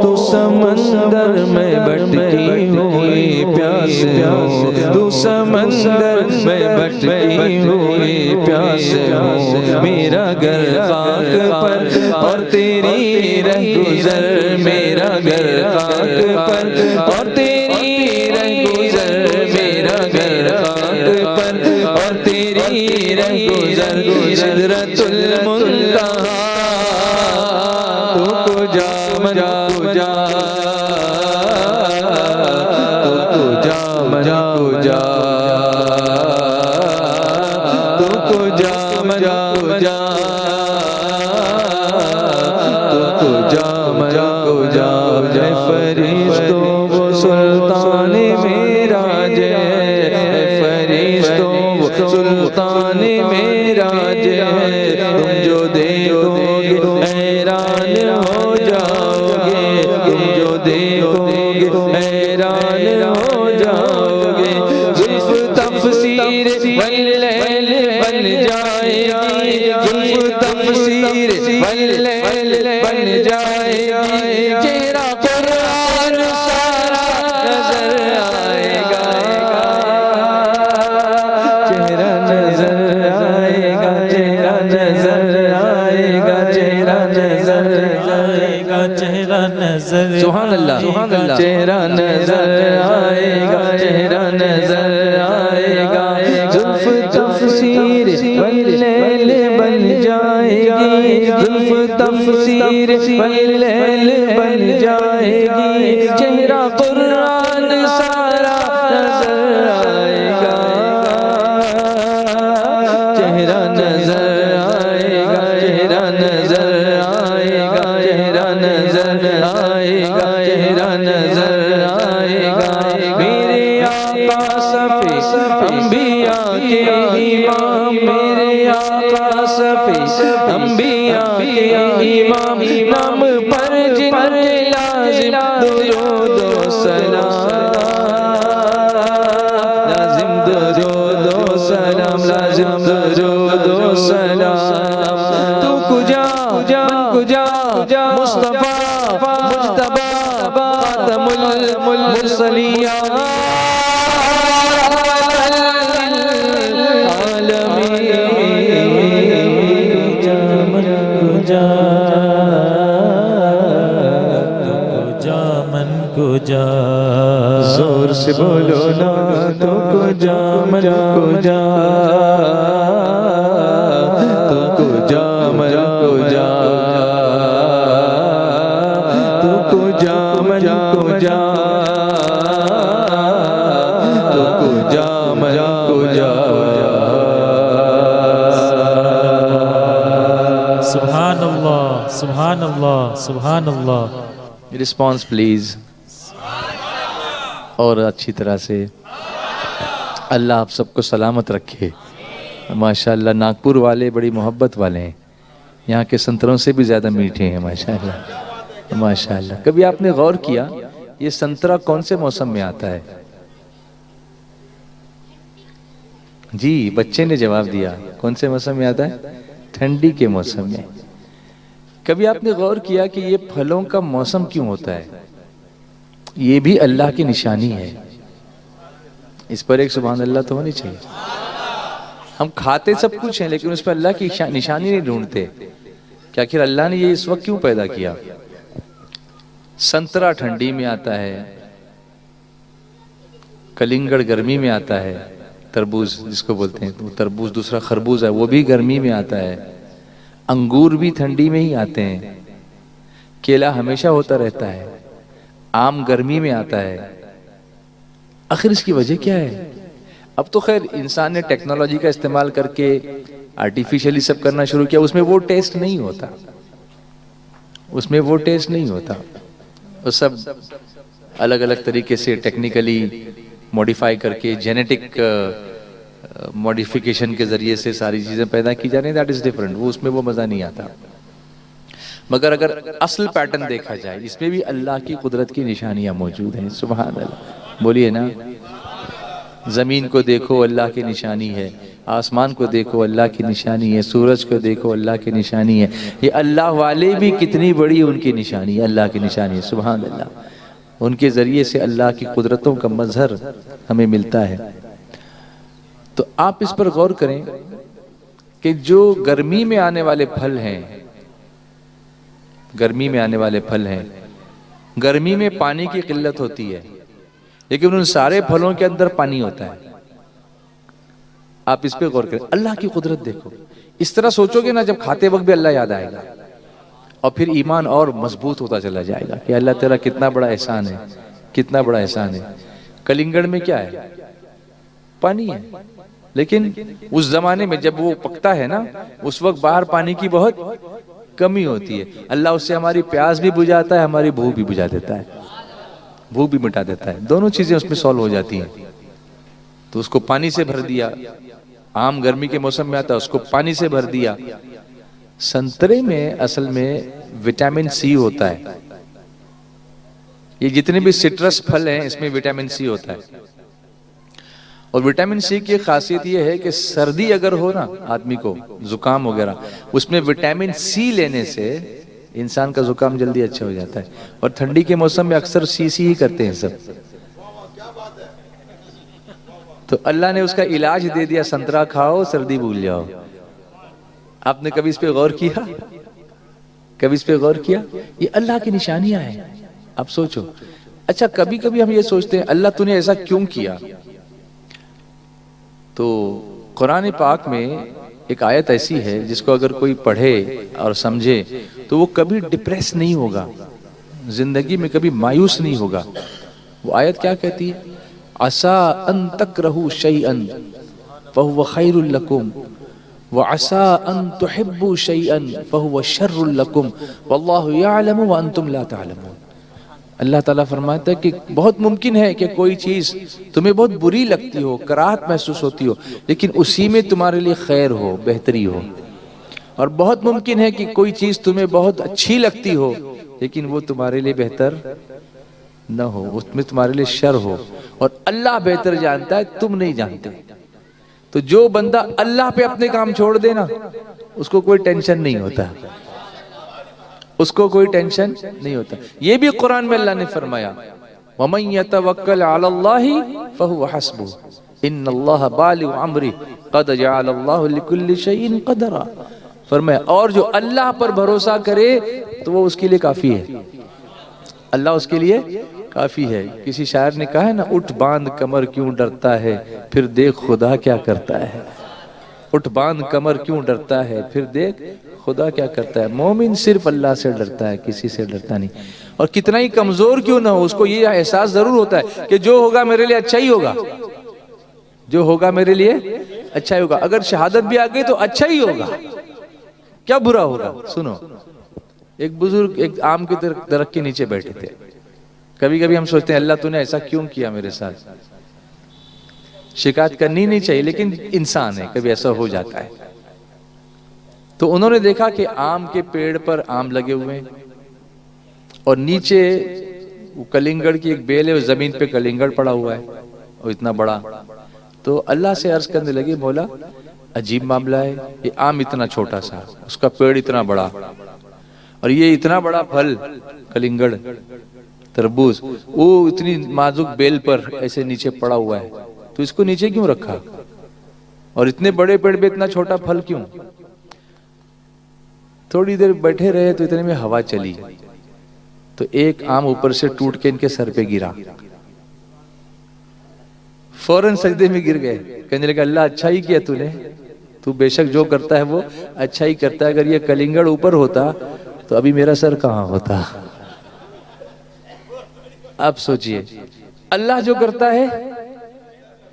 تو سمندر میں بھٹکی ہوئی پیاس ہوں تو سمندر میں بھٹکی ہوئی پیاس ہوں میرا گھر خاک پر اور تیری رہگزر میرا گھر خاک پر، اور تیری رہگزر میرا گھر خاک پر، اور تیری رہگزر سدرۃ المنتہا، تو کجا مجا کجا، تو کجا مجا کجا، تو کجا مجا کجا، تو کجا مجا کجا، اے فرشتوں وہ سلطان معراج ہے، اے فرشتوں وہ سلطان معراج ہے، تم جو دیکھو گے حیران ہو جاؤ گے، تم جو دیکھو گے حیران ہو جاؤ گے، زلف تفسیر واللیل بن جائے گی، زلف تفسیر واللیل بن جائے گی، چہرہ قرآن سارا نظر آئے گا، چہرہ نظر آئے گا، چہرہ نظر آئے گا، چہرہ نظر آئے گا، چہرہ نظر، سبحان اللہ سبحان اللہ، چہرہ نظر آئے گا، چہرہ نظر آئے گا، زلف تفسیر واللیل بن جائے گی، زلف تفسیر واللیل بن جائے گی، چہرہ قرآن سارا نظر آئے گا، چہرہ نظر آئے گا، چہرہ نظر آئے گا، چہرہ نظر آئے گا، چہرہ نظر آئے گا، میرے آقا صفی انبیاء کے امام، میرے آقا صفی انبیاء کے امام، نام پر جن کے لازم درود و سلام، لازم درود و سلام، لازم درود و سلام، تو کجا من کجا مصطفیٰ مجتبیٰ خاتم المرسلین زور سے بولو نا، تو کجا من کجا، تو کجا من کجا، تو کجا من کجا، تو کجا من کجا، سبحان اللہ سبحان اللہ سبحان اللہ. رسپانس پلیز، اور اچھی طرح سے. اللہ آپ سب کو سلامت رکھے. ماشاءاللہ ناگپور والے بڑی محبت والے ہیں، یہاں کے سنتروں سے بھی زیادہ میٹھے ہیں ماشاءاللہ ماشاءاللہ. کبھی آپ نے غور کیا یہ سنترا کون سے موسم میں آتا ہے؟ جی بچے نے جواب دیا، کون سے موسم میں آتا ہے؟ ٹھنڈی کے موسم میں. کبھی آپ نے غور کیا کہ یہ پھلوں کا موسم کیوں ہوتا ہے؟ یہ بھی اللہ کی نشانی ہے. اس پر ایک سبحان اللہ تو ہونی چاہیے. ہم کھاتے سب کچھ ہیں لیکن اس پر اللہ کی نشانی نہیں ڈھونڈتے کہ آخر اللہ نے یہ اس وقت کیوں پیدا کیا. سنترا ٹھنڈی میں آتا ہے، کلنگڑ گرمی میں آتا ہے، تربوز جس کو بولتے ہیں تربوز، دوسرا خربوز ہے وہ بھی گرمی میں آتا ہے، انگور بھی ٹھنڈی میں ہی آتے ہیں، کیلا ہمیشہ ہوتا رہتا ہے، آم گرمی میں آتا ہے. آخر اس کی وجہ کیا ہے؟ اب تو خیر انسان نے ٹیکنالوجی کا استعمال کر کے آرٹیفیشلی سب کرنا شروع کیا، اس میں وہ ٹیسٹ نہیں ہوتا، اس میں وہ ٹیسٹ نہیں ہوتا. وہ سب الگ الگ طریقے سے ٹیکنیکلی موڈیفائی کر کے جینیٹک موڈیفیکیشن کے ذریعے سے ساری چیزیں پیدا کی جا رہی ہیں. That is different. وہ اس میں وہ مزہ نہیں آتا. مگر اگر اصل پیٹرن دیکھا جائے اس میں بھی اللہ کی قدرت کی نشانیاں موجود ہیں. سبحان اللہ بولیے نا. زمین کو دیکھو اللہ کی نشانی ہے، آسمان کو دیکھو اللہ کی نشانی ہے، سورج کو دیکھو اللہ کی نشانی ہے. یہ اللہ والے بھی کتنی بڑی ان کی نشانی ہے، اللہ کی نشانی ہے. سبحان اللہ. ان کے ذریعے سے اللہ کی قدرتوں کا مظہر ہمیں ملتا ہے. تو آپ اس پر غور کریں کہ جو گرمی میں آنے والے پھل ہیں گرمی میں آنے والے پھل ہیں. گرمی میں پانی کی قلت ہوتی ہے لیکن ان سارے پھلوں کے اندر پانی ہوتا ہے. آپ اس پہ غور کریں, اللہ کی قدرت دیکھو. اس طرح سوچو گے نا, جب کھاتے وقت بھی اللہ یاد آئے گا اور پھر ایمان اور مضبوط ہوتا چلا جائے گا کہ اللہ تیرا کتنا بڑا احسان ہے, کتنا بڑا احسان ہے. کلنگڑ میں کیا ہے؟ پانی ہے. لیکن اس زمانے میں جب وہ پکتا ہے نا, اس وقت باہر پانی کی بہت کمی ہوتی ہے. اللہ اس سے ہماری پیاس بھی بجھاتا ہے, ہماری بھوک بھی بجھا دیتا ہے, بھوک بھی مٹا دیتا ہے. دونوں چیزیں اس میں سالو ہو جاتی ہیں. تو اس کو پانی سے بھر دیا. آم گرمی کے موسم میں آتا ہے, اس کو پانی سے بھر دیا. سنترے میں اصل میں وٹامن سی ہوتا ہے. یہ جتنے بھی سٹرس پھل ہیں اس میں وٹامن سی ہوتا ہے. اور وٹامن سی کی خاصیت یہ ہے کہ سردی اگر ہو نا آدمی کو, زکام وغیرہ, اس میں وٹامن سی لینے سے انسان کا زکام جلدی اچھا ہو جاتا ہے. اور ٹھنڈی کے موسم میں اکثر سی ہی کرتے ہیں سب. تو اللہ نے اس کا علاج دے دیا, سنترا کھاؤ سردی بھول جاؤ. آپ نے کبھی اس پہ غور کیا؟ کبھی اس پہ غور کیا؟ یہ اللہ کی نشانیاں ہیں. آپ سوچو. اچھا کبھی کبھی ہم یہ سوچتے ہیں اللہ تو نے ایسا کیوں کیا؟ تو قرآن پاک میں ایک آیت ایسی ہے جس کو اگر کوئی پڑھے اور سمجھے تو وہ کبھی ڈپریس نہیں ہوگا, زندگی میں کبھی مایوس نہیں ہوگا. وہ آیت کیا کہتی ہے؟ عَسَىٰ أَن تَكْرَهُوا شَيْئًا فَهُوَ خَيْرٌ لَكُمْ وَعَسَىٰ أَن تُحِبُّوا شَيْئًا فَهُوَ شَرٌّ لَكُمْ وَاللَّهُ يَعْلَمُ وَأَنْتُمْ لَا تَعْلَمُونَ. اللہ تعالیٰ فرماتا ہے کہ بہت ممکن ہے کہ کوئی چیز تمہیں بہت بری لگتی ہو, کراہت محسوس ہوتی ہو, لیکن اسی میں تمہارے لیے خیر ہو, بہتری ہو. اور بہت ممکن ہے کہ کوئی چیز تمہیں بہت اچھی لگتی ہو لیکن وہ تمہارے لیے بہتر نہ ہو, اس میں تمہارے لیے شر ہو. اور اللہ بہتر جانتا ہے, تم نہیں جانتے. تو جو بندہ اللہ پہ اپنے کام چھوڑ دے نا, اس کو کوئی ٹینشن نہیں ہوتا, اس کو کوئی ٹینشن نہیں ہوتا. یہ بھی قرآن میں اللہ نے فرمایا وَمَن يَتَوَكَّلْ عَلَى اللَّهِ فَهُوَ حَسْبُهُ إِنَّ اللَّهَ بَالِغُ أَمْرِهِ قَدْ جَعَلَ اللَّهُ لِكُلِّ شَيْءٍ قَدْرًا. فرمایا اور جو اللہ پر بھروسہ کرے تو وہ اس کے لیے کافی ہے. اللہ اس کے لیے کافی ہے. کسی شاعر نے کہا ہے نا, اٹھ باندھ کمر کیوں ڈرتا ہے پھر دیکھ خدا کیا کرتا ہے. اٹھ باندھ کمر کیوں ڈرتا ہے پھر دیکھ خدا کیا کرتا ہے. مومن صرف اللہ سے ڈرتا ہے, کسی سے ڈرتا نہیں. اور کتنا ہی کمزور کیوں نہ ہو, اس کو یہ احساس ضرور ہوتا ہے کہ جو ہوگا میرے لیے اچھا ہی ہوگا, جو ہوگا میرے لیے اچھا ہی ہوگا. اگر شہادت بھی آ گئی تو اچھا ہی ہوگا, کیا برا ہوگا. سنو, ایک بزرگ ایک آم کے درخت کے نیچے بیٹھے تھے. کبھی کبھی ہم سوچتے ہیں اللہ تو نے ایسا کیوں کیا میرے ساتھ. شکایت کرنی نہیں چاہیے لیکن انسان ہے, کبھی ایسا ہو جاتا ہے. تو انہوں نے دیکھا کہ آم کے پیڑ پر آم لگے ہوئے ہیں اور نیچے وہ کلنگڑ کی ایک بیل ہے, اور زمین پہ کلنگڑ پڑا ہوا ہے اور اتنا بڑا. تو اللہ سے عرض کرنے لگے مولا عجیب معاملہ ہے, یہ آم اتنا چھوٹا سا, اس کا پیڑ اتنا بڑا, اور یہ اتنا بڑا پھل کلنگڑ تربوز وہ اتنی نازک بیل پر ایسے نیچے پڑا ہوا ہے, تو اس کو نیچے کیوں رکھا, اور اتنے بڑے پیڑ پہ اتنا چھوٹا پھل کیوں. تھوڑی دیر بیٹھے رہے تو اتنے میں ہوا چلی, تو ایک آم اوپر سے ٹوٹ کے ان کے سر پہ گرا. فوراً سجدے میں گر گئے, کہنے لگا اللہ اچھا ہی کیا تو نے, تو بے شک جو کرتا ہے وہ اچھا ہی کرتا ہے. اگر یہ کلنگڑ اوپر ہوتا تو ابھی میرا سر کہاں ہوتا. آپ سوچئے, اللہ جو کرتا ہے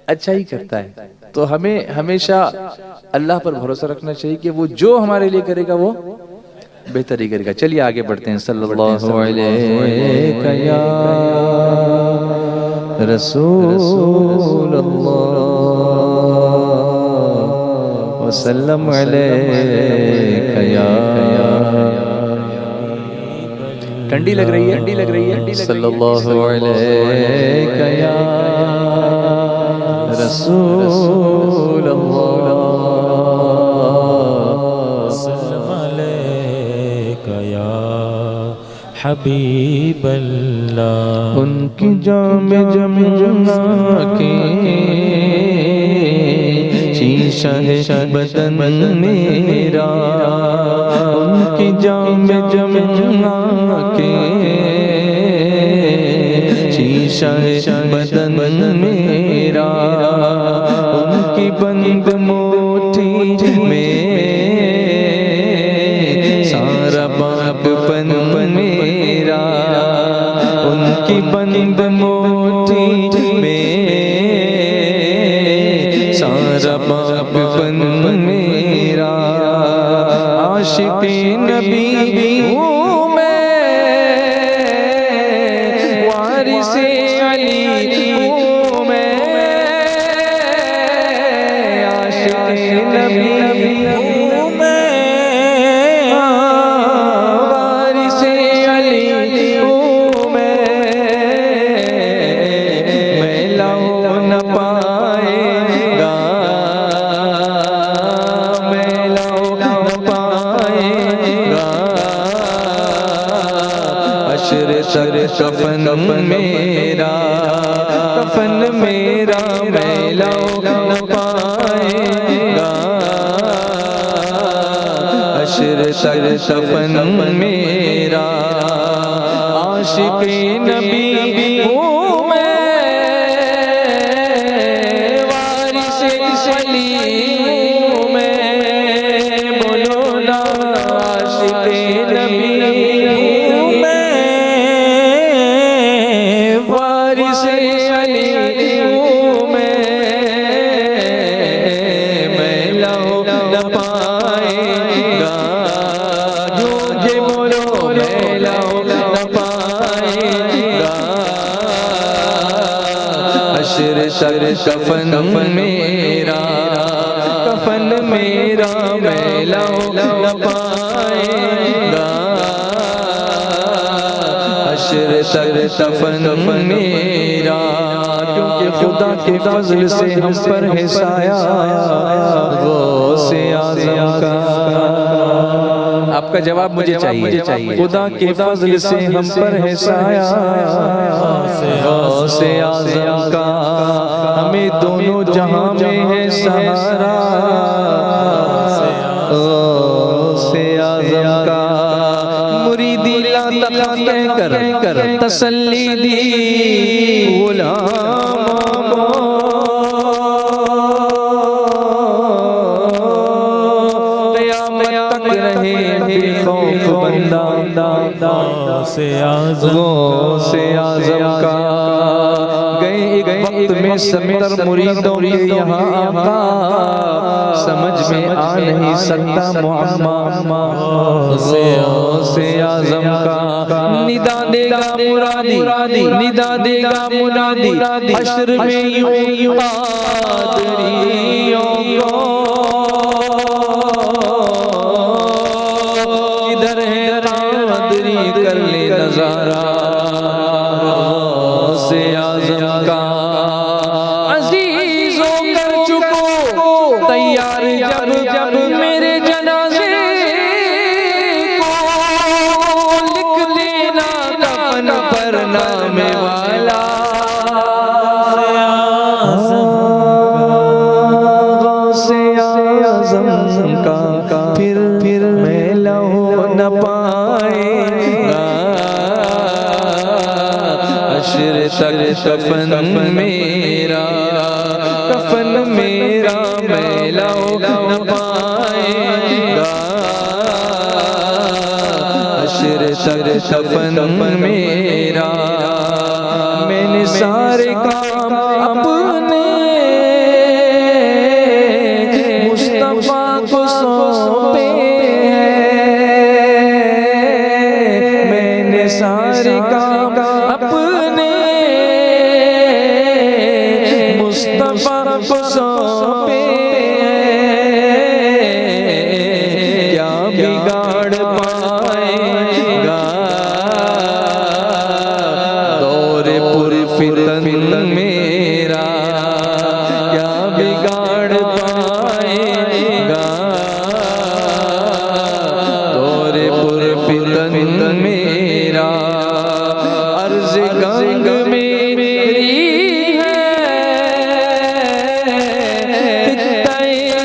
اچھا ہی کرتا ہے. تو ہمیں ہمیشہ اللہ پر بھروسہ رکھنا چاہیے کہ وہ جو ہمارے لیے کرے گا وہ بہتر ہی کرے گا. چلیے آگے بڑھتے ہیں. صلی اللہ علیہ یا رسول اللہ وسلم علیہ یا. ٹھنڈی لگ رہی ہے, ٹھنڈی لگ رہی ہے. صلی اللہ علیہ یا رسول اللہ وسلم علیکہ یا حبیب اللہ. ان کی جام جمنا کے شیشہ بدن میرا ان کی جام جمع کے شیشہ بدن میرا ان کی بند موٹھی میں سارا باپ پن میرا ان کی بند موٹھی میں سارا باپ پن میرا عاشق نبی ہوں میں وارث علی ہوں میں عاشق نبی ہوں میں وارث علی ہوں میں لو نہ پائے گا میں لو نہ پائے گا حشر تک کفن میرا کفن میرا میں لو نہ پائے گا حشر تک کفن میرا عاشق نبی ہوں میں وارث علی ہوں میں بولو نا عاشق نبی ہوں میں وارث علی ہوں میں لو نہ پائے گا جو بولو میں لو نہ پائے گا حشر تک کفن میرا کفن میرا میں لو نہ پائے گا حشر تک کفن میرا کیونکہ خدا کے فضل سے ہم پر ہے سایہ غوث اعظم کا آپ کا جواب مجھے چاہیے خدا کے فضل سے ہم پر ہے سایہ غوث اعظم کا ہمیں دونوں جہاں میں ہے سہارا غوث اعظم کا مریدی لا تخا کہہ کر تسلی دی غلام قیامت تک رہے بے خوف بندہ غوث اعظم کا گئے ایک وقت میں 70 مریدوں کے یہاں آقا سمجھ میں آ نہیں سکتا معمہ غوث اعظم کا ندا دے گا مرادی ندا دے گا منادی حشر میں یوں قادریوں کو کدھر ہے قادری کر لے نظارہ غوث اعظم کا عزیز ہو کر چکو تیار جب میرے جنازے کو لکھ دینا کفن پر نام والا غوث اعظم کا پھر میں لو نہ پائے گا حشر تک کفن میرا کفن میرا میں لو نہ پائے گا حشر تک کفن میرا میں نے سارے کام اپنے مصطفیٰ کو سونپے میں نے سارے کام اپنے مصطفیٰ کو سونپے کیا بگاڑ پائے گا دور پر فتن میرا کیا بگاڑ پائے گا دور پر فتن میرا عرض گنگ میری ہے خطۂ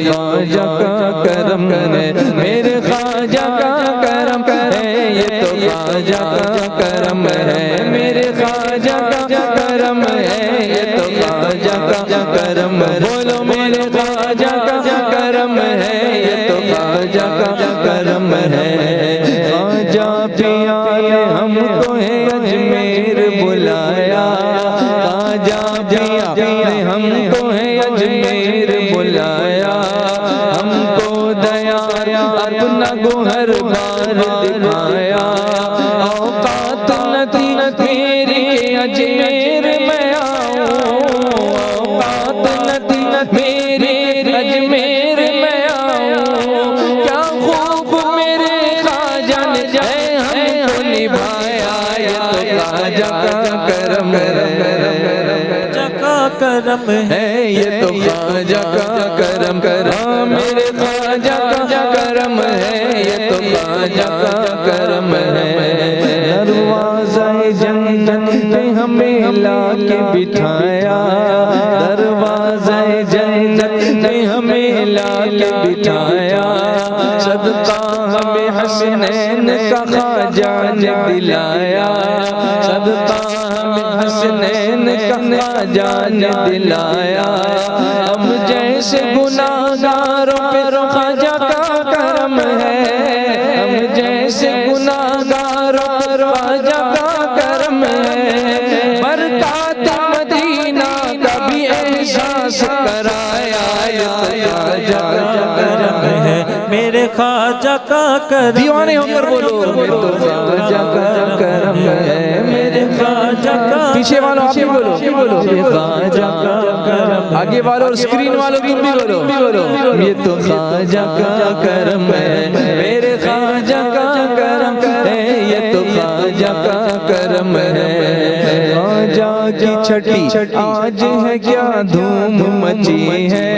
خواجہ کا کرم ہے، میرے خواجہ کا کرم ہے، یہ تو خواجہ کا کرم ہے، میرے خواجہ کا کرم ہے، یہ تو خواجہ کا کرم ہے، بولو میرے خواجہ کا کرم ہے، یہ تو خواجہ کا کرم ہے۔ خواجہ پیا نے ہم کو ہے اجمیر بلایا، خواجہ پیا نے ہم کو ہے اجمیر بلایا، ہم کو دیا اپنا گوہر بار دکھایا، اوقات نہ تھی میری کہ اجمیر میں آؤں، اوقات نہ تھی میری اجمیر میں آؤں، کیا خوب میرے خواجہ نے ہم کو نبھایا، یہ تو خواجہ کا کرم ہے، یہ تو خواجہ کا کرم ہے، میرے خواجہ کا کرم ہے، یہ تو خواجہ کا کرم ہے۔ دروازہ جنت پہ ہمیں لا کے بٹھایا، دروازہ جنت پہ ہمیں لا کے بٹھایا، صدقہ ہمیں حسنین کا خواجہ نے دلایا، صدقہ ہمیں حسنین کا خواجہ نے دلایا، ہم جیسے گناہگاروں پہ خواجہ کا کرم ہے، ہم جیسے گناہگاروں پہ خواجہ کا کرم ہے، برکات مدینہ کا بھی احساس کرایا، خواجہ کا کرم ہے، میرے خواجہ کا کرم، دیوانے ہو کر بولو، یہ تو خواجہ کا کرم ہے، میرے خواجہ کا، پیچھے والوں آپ بھی بولو، یہ خواجہ کا کرم، آگے والوں اور اسکرین والوں تم بھی بولو، یہ تو خواجہ کا کرم ہے، میرے خواجہ کا کرم ہے، یہ تو خواجہ کا کرم ہے۔ خواجہ کی چھٹی آج ہے کیا دھوم مچی ہے،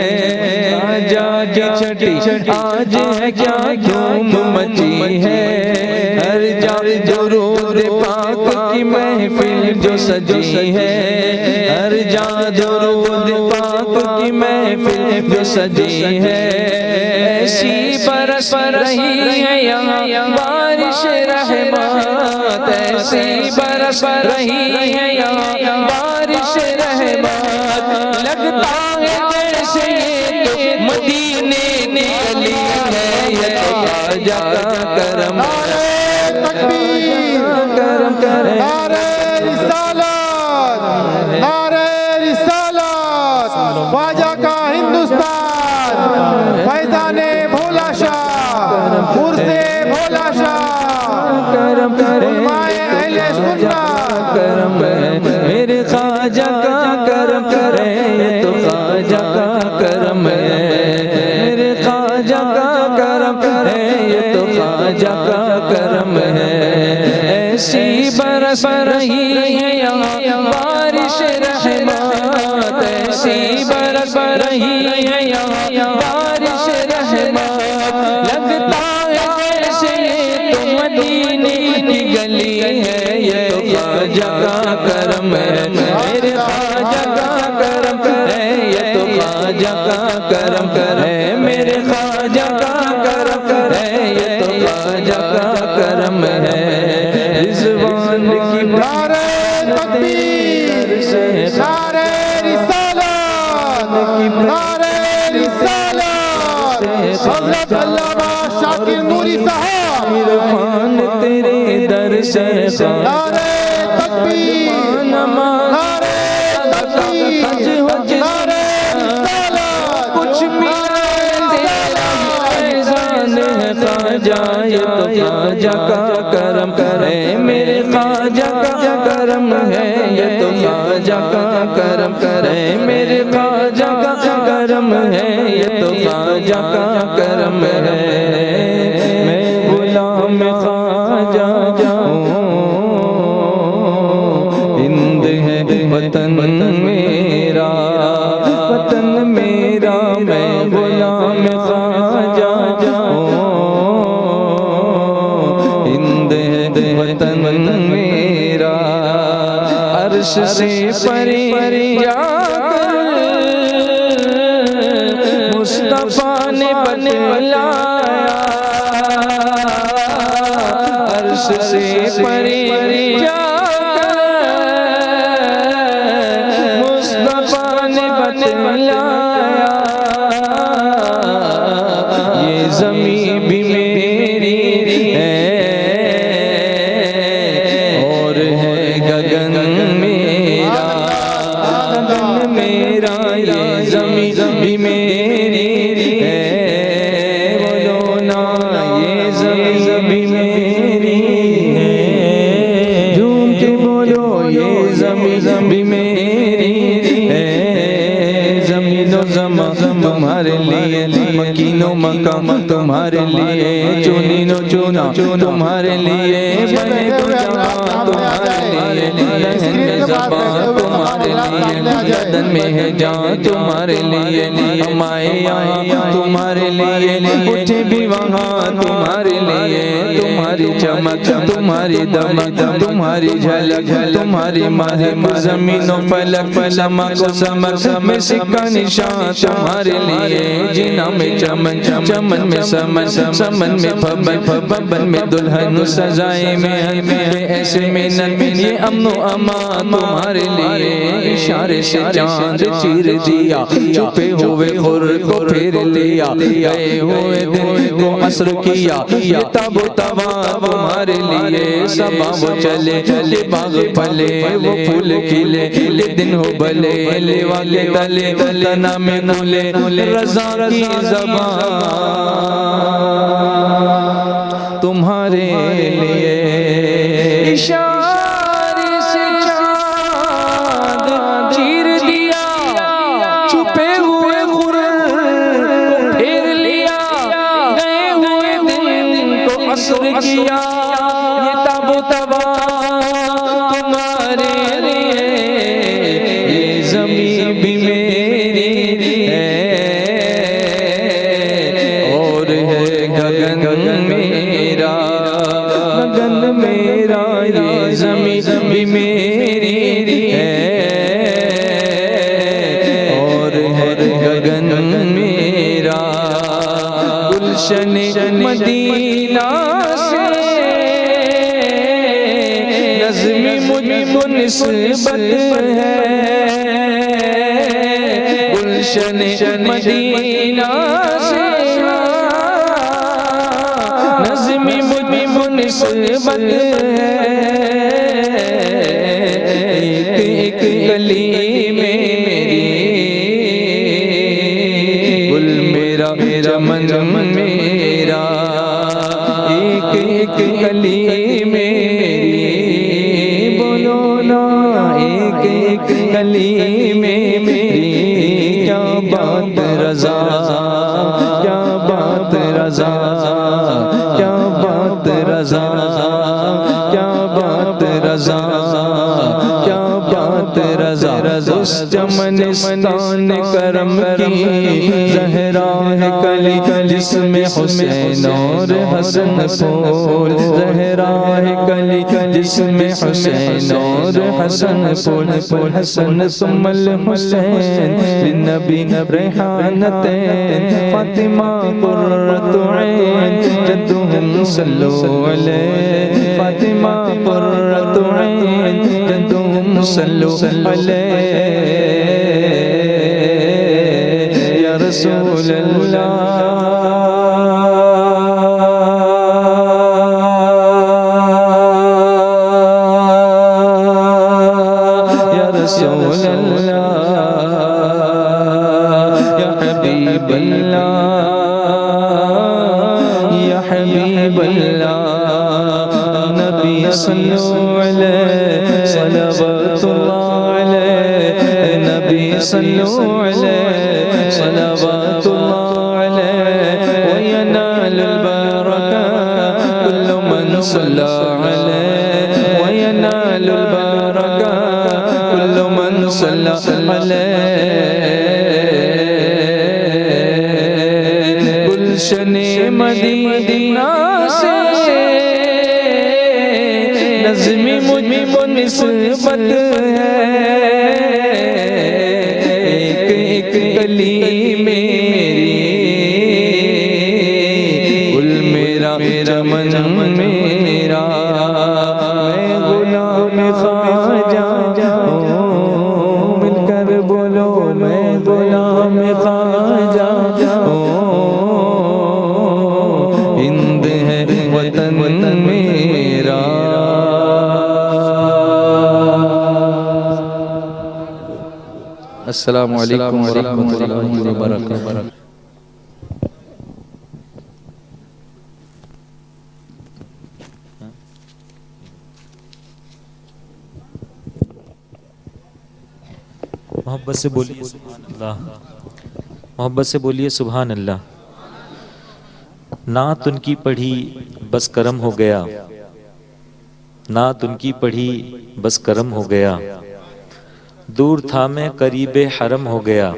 خواجہ کی چھٹی آج ہے کیا دھوم مچی ہے، ہر جا درود پاک کی محفل جو سجی ہے، ہر جا درود پاک کی محفل جو سجی ہے، ایسی برس رہی ہے یہاں بارش رحمت، ایسی برس رہی ہے یہاں بارش رحمت، لگتا ہے جیسے یہ تو مدینے کی گلی ہے، یہ تو خواجہ کا کرم ہے، کرم کرے، نعرہ رسالت، نعرہ رسالت، خواجہ کا ہندوستان، فیضان بھولا شاہ، عرص بھولا شاہ، علماء اہل سنت، کرم ہے، میرے خواجہ کا کرم کرے، یہ تو خواجہ کا کرم ہے، میرے خواجہ کا کرم کرے، یہ تو خواجہ کا کرم ہے، ایسی برس رہی ہے یہاں بارش رحمت، ایسی برس رہی ہے یہاں بارش رحمت، لگتا ہے جیسے یہ تو مدینے کی گلی ہے، یہ تو خواجہ کا کرم ہے، میرے خواجہ کا کرم ہے، یہ تو خواجہ کا کرم ہے، میرے خواجہ کا کرم ہے، یہ تو خواجہ کا کرم ہے، رضوان کی نعرہ تکبیر، نعرہ رسالت، نعرہ رسالت، حضرت علامہ شاکر نوری صاحب، عرفان تیرے در سے نعرہ تکبیر، نعرہ تکبیر، نعرہ رسالت، کچھ ملا تیرا فیضان ہے خواجہ، یہ تو خواجہ کا کرم ہے، میرے خواجہ کا کرم ہے، یہ تو خواجہ کا کرم ہے، میرے خواجہ کا کرم ہے، یہ تو خواجہ کا کرم ہے، میں غلام خواجہ ہوں، ہند ہے وطن میرا، وطن میرا، میں غلام خواجہ ہوں، ہند ہے وطن میرا، عرش سے پرے جا کر مصطفیٰ نے بتلایا عرش سے پرے جا کر مصطفیٰ نے بتلایا یہ زمین بھی میری ہے اور ہے گگن میرا یہ زمین بھی میری ہے بولو نا یہ زمین بھی میری ہے جھوم کے بولو یہ زمین بھی میری ہے زمین و زمان تمہارے لیے مکین و مقام تمہارے لیے چنین و چنا تمہارے لیے بنے تو جہاں تمہارے لیے لہن زبان تمہارے لیے بدن میں ہے جان تمہارے لیے ہمائے یہاں تمہارے لیے اٹھے بھی وہاں تمہارے لیے تمہاری چمک تمہاری دمک تمہاری جھلک تمہاری مہر زمین و فلک سمک و سمک میں سکہ نشان تمہارے لیے جنا میں چمن چمن میں سمن سمن میں بھبن بھبن میں دلہن سزائے میں ایسے میں نن یہ امن و امان تمہارے لیے اشارے سے چاند چیر دیا چھپے ہوئے خور کو پھیر لیا گئے ہوئے دن کو عصر کیا یہ تاب و توا تمہارے لیے صبا وہ چلے باغ پلے وہ پھول کھلے دن ہو بلے لیوا کے تلے تنا میں نولے رضا کی زبان تمہارے لیے اشارے سے چاند چیر دیا چھپے ہوئے خور کو پھیر لیا گئے ہوئے دن کو عصر کیا یہ تاب و تبا تمہارے لیے یہ زمین بھی میری ہے اور ہے گگن میرا گگن میرا یہ زمین بھی میری ہے اور ہے گگن میرا گلشن مدینہ سے نظم مجھ کو نسبت ہے گلشن مدینہ سے نظم مجھ کو نسبت ہے ایک گلی میں میری گل میرا چمن میرا ایک گلی میں میری بولو نا ایک گلی میں میری کیا بات رضا کیا بات رضا کیا بات رضا کیا بات رضا کیا بات رضا اس چمنستان کرم کی زہرا ہے کلی جس میں حسین اور حسن پھول زہرا ہے کلی جس میں حسین اور حسن پھول حسن ثم الحسین للنبی ریحانتین فاطمہ قرۃ عین جدہم صلو علیہ فاطمہ قرۃ عین جدہم صلو علیہ یا رسول اللہ یا رسول اللہ یا حبیب اللہ یا حبیب اللہ نبی صلو علیہ صلوات اللہ علیہ نبی صلو علیہ صلوات اللہ علیہ وینال البرکہ کل من صلی علیہ وینال البرکہ کل من صلی علیہ گلشن مدینہ سے نظم مجھ کو نسبت ہے ایک گلی میری السلام علیکم ورحمۃ اللہ وبرکاتہ. محبت سے بولیے سبحان اللہ. محبت سے بولیے سبحان اللہ. نعت ان کی پڑھی بس کرم ہو گیا. نعت ان کی پڑھی بس کرم ہو گیا. دور تھا میں قریب حرم ہو گیا.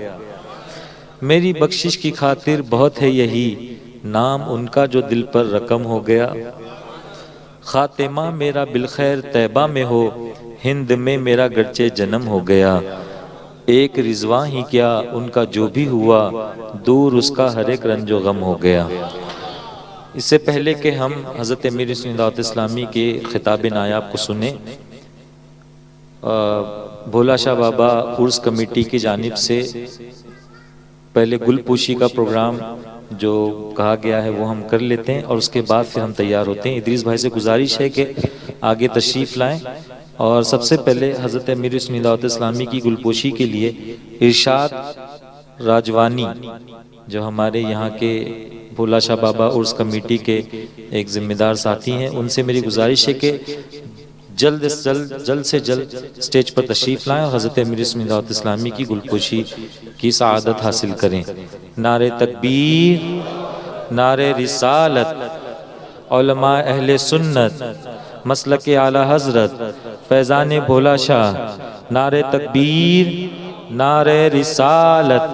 میری بخشش کی خاطر بہت ہے یہی نام ان کا جو دل پر رقم ہو گیا. خاتمہ میرا بالخیر طیبہ میں ہو ہند میں میرا گرچہ جنم ہو گیا. ایک رضواں ہی کیا ان کا جو بھی ہوا دور اس کا ہر ایک رنج و غم ہو گیا. اس سے پہلے کہ ہم حضرت امیر سنی دعوت اسلامی کے خطاب نایاب کو سنیں، بھولا شاہ بابا عرس کمیٹی کی جانب سے پہلے گل پوشی کا پروگرام جو کہا گیا ہے وہ ہم کر لیتے ہیں اور اس کے بعد پھر ہم تیار ہوتے ہیں. ادریس بھائی سے گزارش ہے کہ آگے تشریف لائیں اور سب سے پہلے حضرت امیر سنی دعوت اسلامی کی گل پوشی کے لیے ارشاد راجوانی جو ہمارے یہاں کے بھولا شاہ بابا عرس کمیٹی کے ایک ذمہ دار ساتھی ہیں، ان سے میری گزارش ہے کہ جلد سے جلد سٹیج پر تشریف لائیں اور حضرت امیر سنی دعوت اسلامی کی گل پوشی کی سعادت حاصل کریں. نعرہ تکبیر، نعرہ رسالت، علماء اہل سنت، مسلک اعلی حضرت فیضان بھولا شاہ. نعرہ تکبیر، نعرہ رسالت،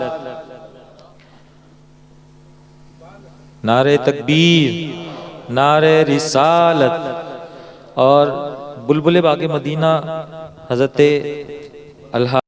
نعرہ تکبیر، نعرہ رسالت. اور بلبل باغ مدینہ حضرت الحاج